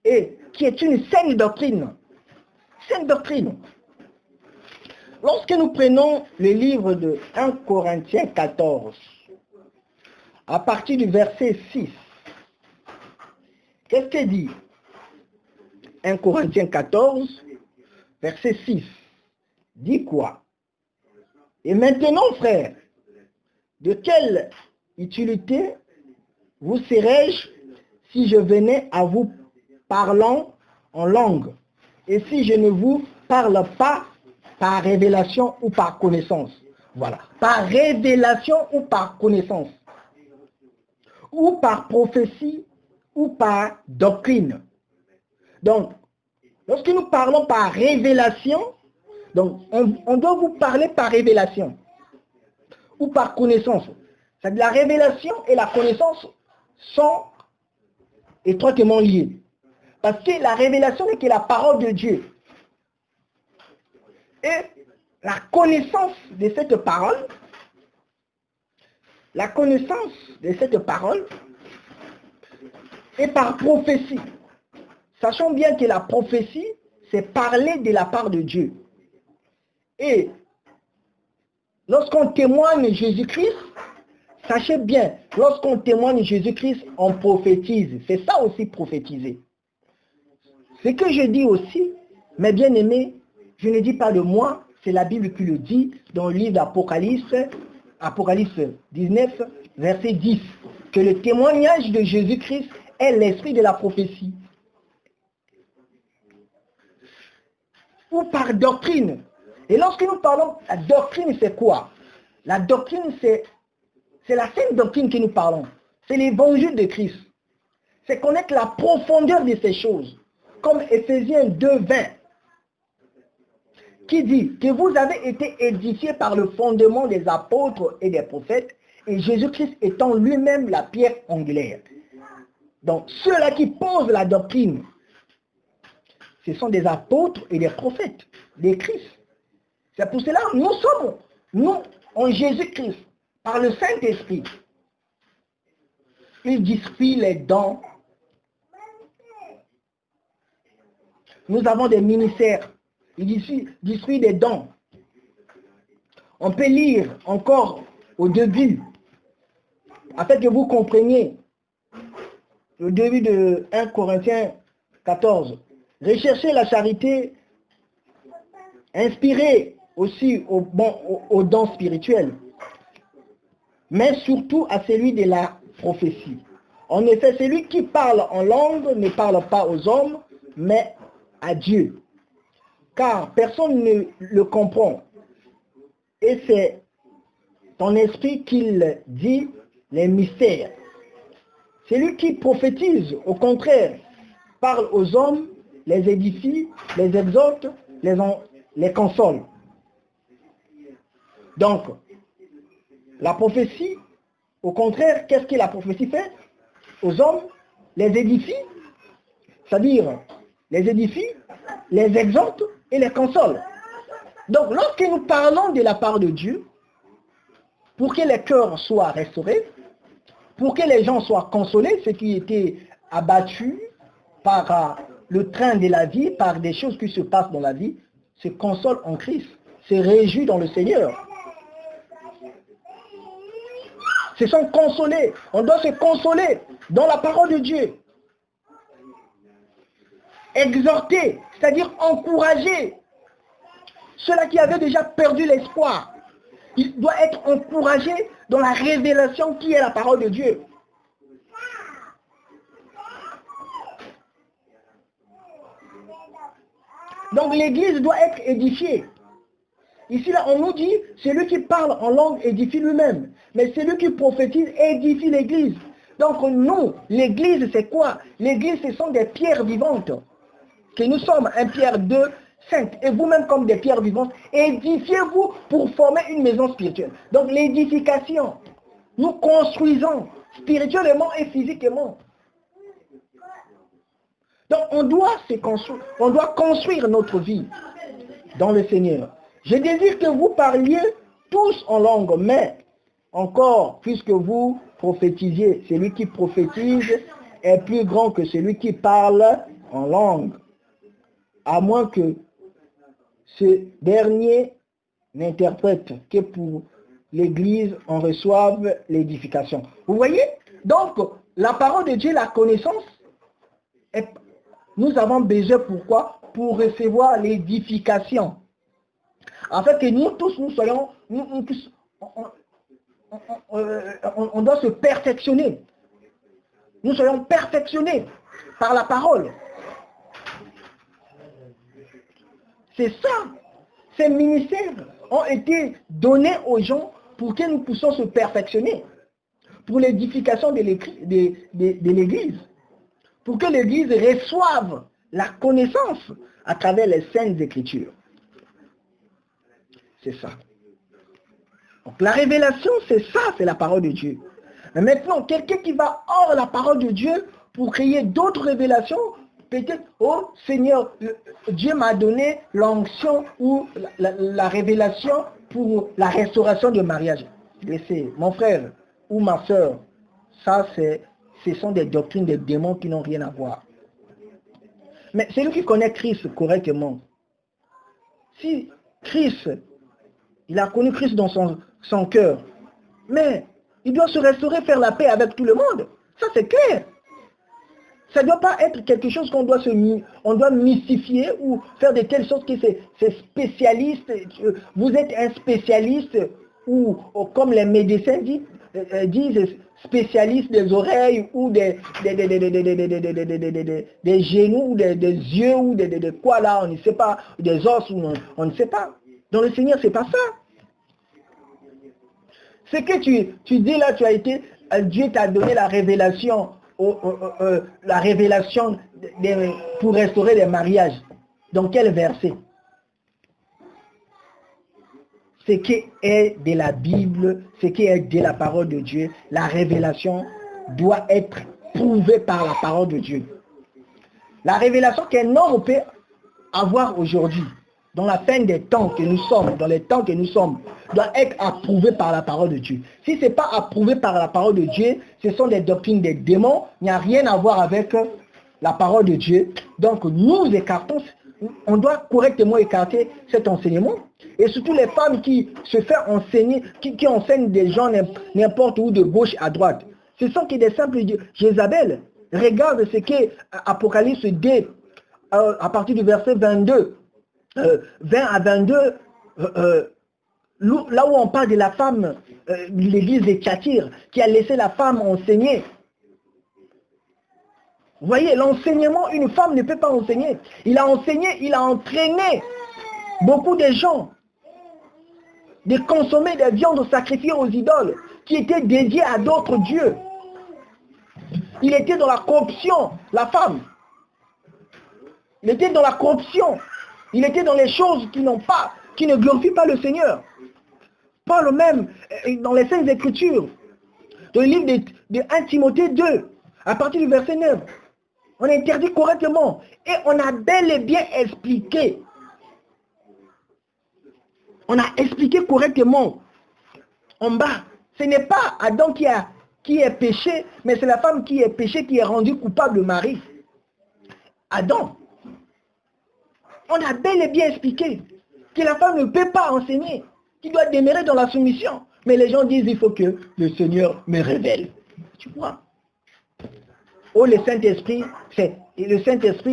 A: Et qui est une saine doctrine. Saine doctrine. Lorsque nous prenons le livre de 1 Corinthiens 14, à partir du verset 6, qu'est-ce qu'il dit? 1 Corinthiens 14, verset 6, dit quoi? Et maintenant, frères, de quelle utilité vous serais-je si je venais à vous parlant en langue, et si je ne vous parle pas par révélation ou par connaissance? Voilà, par révélation ou par connaissance, ou par prophétie, ou par doctrine. Donc, Lorsque nous parlons par révélation, donc on doit vous parler par révélation ou par connaissance. C'est-à-dire la révélation et la connaissance sont étroitement liées. Parce que la révélation n'est que la parole de Dieu. Et la connaissance de cette parole, est par prophétie. Sachons bien que la prophétie, c'est parler de la part de Dieu. Et lorsqu'on témoigne Jésus-Christ, sachez bien, lorsqu'on témoigne Jésus-Christ, on prophétise. C'est ça aussi prophétiser. Ce que je dis aussi, mes bien-aimés, je ne dis pas de moi, c'est la Bible qui le dit dans le livre d'Apocalypse, Apocalypse 19, verset 10, que le témoignage de Jésus-Christ est l'esprit de la prophétie. Ou par doctrine. Et lorsque nous parlons de la doctrine, c'est quoi? La doctrine, c'est la sainte doctrine que nous parlons. C'est l'évangile de Christ. C'est connaître la profondeur de ces choses. Comme Éphésiens 2, 20, qui dit que vous avez été édifiés par le fondement des apôtres et des prophètes, et Jésus-Christ étant lui-même la pierre angulaire. Donc, ceux-là qui posent la doctrine, ce sont des apôtres et des prophètes, des Christ. C'est pour cela que nous, en Jésus-Christ, par le Saint-Esprit, il distribue les dons. Nous avons des ministères. Il distribue des dons. On peut lire encore au début, afin que vous compreniez, le début de 1 Corinthiens 14. Recherchez la charité, inspirée aussi aux dons spirituels, mais surtout à celui de la prophétie. En effet, celui qui parle en langue ne parle pas aux hommes, mais à Dieu. Car personne ne le comprend. Et c'est ton esprit qu'il dit les mystères. Celui qui prophétise, au contraire, parle aux hommes, les édifie, les exhorte, les console. Donc, la prophétie, au contraire, qu'est-ce que la prophétie fait? Aux hommes, les édifie, c'est-à-dire les édifie, les exhorte et les console. Donc, lorsque nous parlons de la part de Dieu, pour que les cœurs soient restaurés, pour que les gens soient consolés, ceux qui étaient abattus par le train de la vie, par des choses qui se passent dans la vie, se consolent en Christ, se réjouissent dans le Seigneur. Se sont consolés. On doit se consoler dans la parole de Dieu. Exhorter, c'est-à-dire encourager ceux-là qui avaient déjà perdu l'espoir. Il doit être encouragé dans la révélation qui est la parole de Dieu. Donc l'église doit être édifiée. Ici, là, on nous dit, celui qui parle en langue édifie lui-même. Mais celui qui prophétise édifie l'église. Donc nous, l'église, c'est quoi? L'église, ce sont des pierres vivantes. Que nous sommes un pierre de sainte. Et vous-même comme des pierres vivantes, édifiez-vous pour former une maison spirituelle. Donc l'édification, nous construisons spirituellement et physiquement. Donc on doit construire notre vie dans le Seigneur. Je désire que vous parliez tous en langue, mais encore, puisque vous prophétisiez, celui qui prophétise est plus grand que celui qui parle en langue, à moins que ce dernier n'interprète que pour l'Église, on reçoive l'édification. Vous voyez? Donc, la parole de Dieu, la connaissance, nous avons besoin, pourquoi? Pour recevoir l'édification. En fait, que nous tous, nous soyons, on doit se perfectionner. Nous soyons perfectionnés par la parole. C'est ça. Ces ministères ont été donnés aux pour que nous puissions se perfectionner. Pour l'édification de l'Église. Pour que l'Église reçoive la connaissance à travers les saintes écritures. C'est ça. Donc la révélation, c'est ça, c'est la parole de Dieu. Mais maintenant, quelqu'un qui va hors la parole de Dieu pour créer d'autres révélations, peut-être, oh Seigneur, Dieu m'a donné l'onction ou la révélation pour la restauration du mariage. Laissez, mon frère ou ma soeur, ça ce sont des doctrines des démons qui n'ont rien à voir. Mais celui qui connaît Christ correctement, si Christ, il a connu Christ dans son cœur, mais il doit se restaurer, faire la paix avec tout le monde. Ça c'est clair. Ça ne doit pas être quelque chose qu'on doit mystifier ou faire de telle sorte que c'est spécialiste. Vous êtes un spécialiste ou comme les médecins disent spécialiste des oreilles ou des genoux ou des yeux ou de quoi là, on ne sait pas, des os ou on ne sait pas. Dans le Seigneur, c'est pas ça. Ce que tu dis là, tu as été, Dieu t'a donné la révélation. La révélation pour restaurer les mariages. Dans quel verset? Ce qui est de la Bible, ce qui est de la parole de Dieu, la révélation doit être prouvée par la parole de Dieu. La révélation qu'un homme peut avoir aujourd'hui, dans la fin des temps que nous sommes, dans les temps que nous sommes, doit être approuvée par la parole de Dieu. Si ce n'est pas approuvé par la parole de Dieu, ce sont des doctrines des démons, il n'y a rien à voir avec la parole de Dieu. Donc nous écartons, on doit correctement écarter cet enseignement. Et surtout les femmes qui se font enseigner, qui enseignent des gens n'importe où, de gauche à droite. Ce sont que des simples Jézabel. Regarde ce qu'est Apocalypse 2, à partir du verset 22. 20 à 22, là où on parle de la femme, l'église de Thyatire, qui a laissé la femme enseigner. Vous voyez, l'enseignement, une femme ne peut pas enseigner. Il a enseigné, il a entraîné beaucoup de gens de consommer des viandes sacrifiées aux idoles, qui étaient dédiées à d'autres dieux. Il était dans la corruption, la femme. Il était dans la corruption. Il était dans les choses qui ne glorifient pas le Seigneur. Paul même, dans les Saintes Écritures, dans le livre de 1 Timothée 2, à partir du verset 9, on interdit correctement et on a bel et bien expliqué. On a expliqué correctement en bas. Ce n'est pas Adam qui est péché, mais c'est la femme qui est péché, qui est rendue coupable de mari. Adam. On a bel et bien expliqué que la femme ne peut pas enseigner, qu'il doit demeurer dans la soumission. Mais les gens disent, il faut que le Seigneur me révèle. Tu vois? Oh, le Saint-Esprit,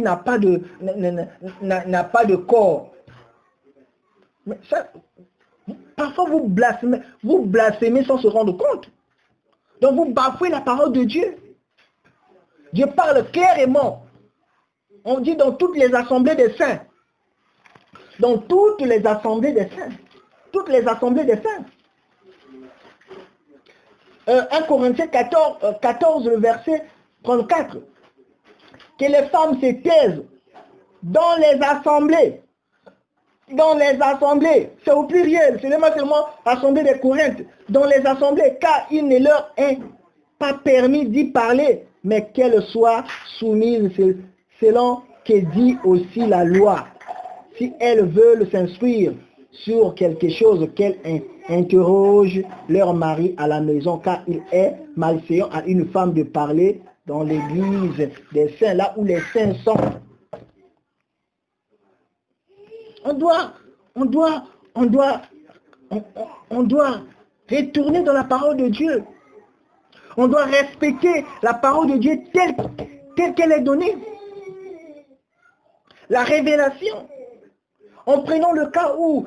A: n'a pas de corps. Mais ça, parfois vous blasphémez sans se rendre compte. Donc vous bafouez la parole de Dieu. Dieu parle clairement. On dit dans toutes les assemblées des saints. Dans toutes les assemblées des saints. Toutes les assemblées des saints. 1 Corinthiens 14, le verset 34. Que les femmes se taisent dans les assemblées. Dans les assemblées. C'est au pluriel. Ce n'est pas seulement assemblée des Corinthes. Dans les assemblées. Car il ne leur est pas permis d'y parler. Mais qu'elles soient soumises selon que dit aussi la loi. Si elles veulent s'instruire sur quelque chose, qu'elles interrogent leur mari à la maison, car il est malséant à une femme de parler dans l'église des saints, là où les saints sont. On doit retourner dans la parole de Dieu. On doit respecter la parole de Dieu telle qu'elle est donnée. La révélation. En prenant le cas où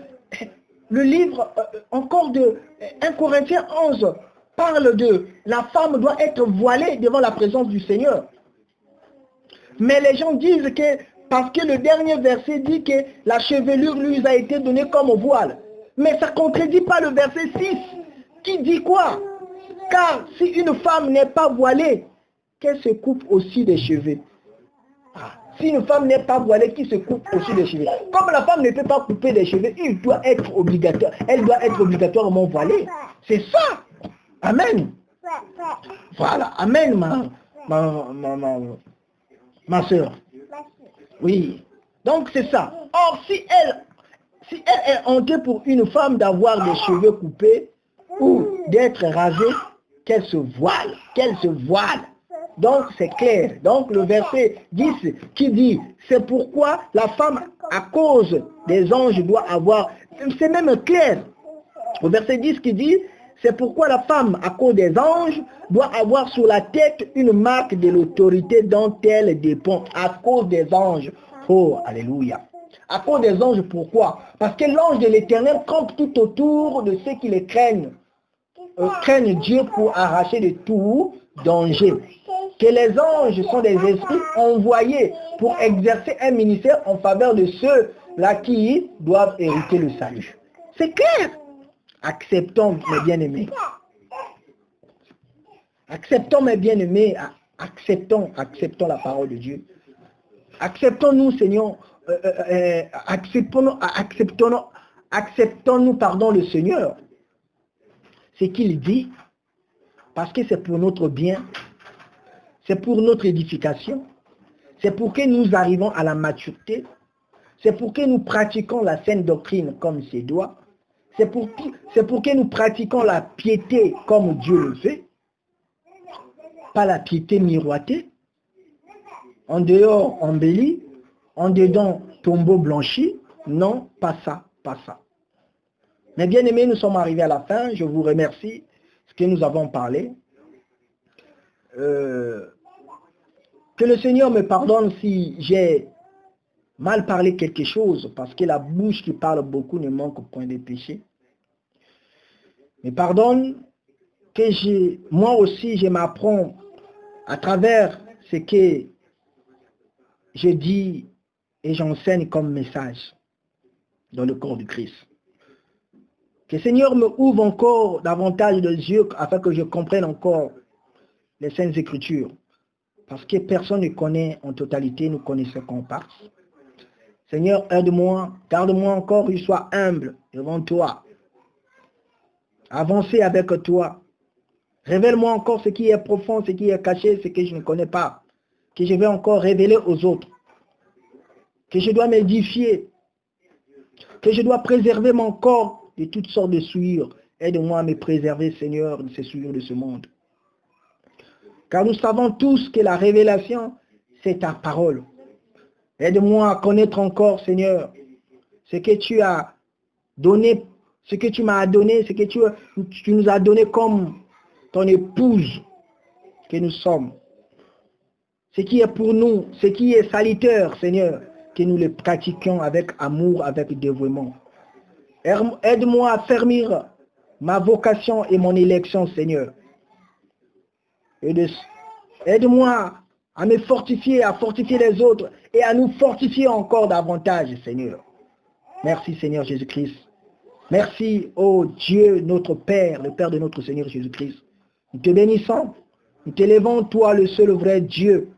A: le livre encore de 1 Corinthiens 11 parle de la femme doit être voilée devant la présence du Seigneur. Mais les gens disent que parce que le dernier verset dit que la chevelure lui a été donnée comme voile. Mais ça ne contredit pas le verset 6 qui dit quoi? Car si une femme n'est pas voilée, qu'elle se coupe aussi des cheveux. Si une femme n'est pas voilée, qui se coupe aussi les cheveux. Comme la femme ne peut pas couper les cheveux, il doit être obligatoire. Elle doit être obligatoirement voilée. C'est ça. Amen. Voilà. Amen, ma soeur. Oui. Donc c'est ça. Or, si elle est hontée pour une femme d'avoir des cheveux coupés ou d'être rasée, qu'elle se voile. Donc c'est clair. Donc le verset 10 qui dit, c'est pourquoi la femme à cause des anges doit avoir, c'est même clair. Au verset 10 qui dit, c'est pourquoi la femme à cause des anges doit avoir sur la tête une marque de l'autorité dont elle dépend. À cause des anges. Oh, alléluia. À cause des anges, pourquoi? Parce que l'ange de l'Éternel campe tout autour de ceux qui les craignent. Craignent Dieu pour arracher de tout danger. Que les anges sont des esprits envoyés pour exercer un ministère en faveur de ceux-là qui doivent hériter le salut. C'est clair. Acceptons, mes bien-aimés. Acceptons, mes bien-aimés. Acceptons la parole de Dieu. Acceptons-nous, Seigneur. Acceptons-nous, pardon, le Seigneur. Ce qu'il dit, parce que c'est pour notre bien, c'est pour notre édification, c'est pour que nous arrivons à la maturité, c'est pour que nous pratiquons la saine doctrine comme c'est doit, c'est pour que nous pratiquons la piété comme Dieu le fait, pas la piété miroitée, en dehors embellie, en dedans tombeau blanchi, non, pas ça. Mais bien aimés, nous sommes arrivés à la fin, je vous remercie ce que nous avons parlé. Que le Seigneur me pardonne si j'ai mal parlé quelque chose, parce que la bouche qui parle beaucoup ne manque point de péché. Mais pardonne que moi aussi, je m'apprends à travers ce que je dis et j'enseigne comme message dans le corps du Christ. Que le Seigneur me ouvre encore davantage de yeux afin que je comprenne encore les Saintes Écritures. Parce que personne ne connaît en totalité, nous connaissons qu'en partie. Seigneur, aide-moi, garde-moi encore, je sois humble devant toi. Avancer avec toi. Révèle-moi encore ce qui est profond, ce qui est caché, ce que je ne connais pas. Que je vais encore révéler aux autres. Que je dois m'édifier. Que je dois préserver mon corps de toutes sortes de souillures. Aide-moi à me préserver, Seigneur, de ces souillures de ce monde. Car nous savons tous que la révélation, c'est ta parole. Aide-moi à connaître encore, Seigneur, ce que tu as donné, ce que tu m'as donné, ce que tu nous as donné comme ton épouse que nous sommes. Ce qui est pour nous, ce qui est salutaire, Seigneur, que nous le pratiquions avec amour, avec dévouement. Aide-moi à fermir ma vocation et mon élection, Seigneur. Aide-moi à me fortifier, à fortifier les autres et à nous fortifier encore davantage, Seigneur. Merci, Seigneur Jésus-Christ. Merci, ô Dieu, notre Père, le Père de notre Seigneur Jésus-Christ. Nous te bénissons, nous t'élevons, toi, le seul vrai Dieu,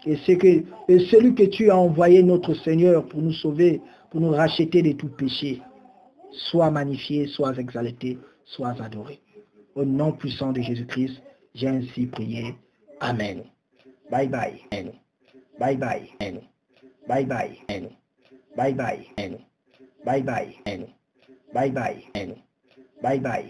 A: et celui que tu as envoyé, notre Seigneur, pour nous sauver, pour nous racheter de tout péché. Sois magnifié, sois exalté, sois adoré. Au nom puissant de Jésus-Christ, j'ai ainsi prié. Amen. Bye bye. Amen. Bye bye. Amen. Bye bye. Amen. Bye bye. Amen. Bye bye. Amen. Bye bye. Amen. Bye bye.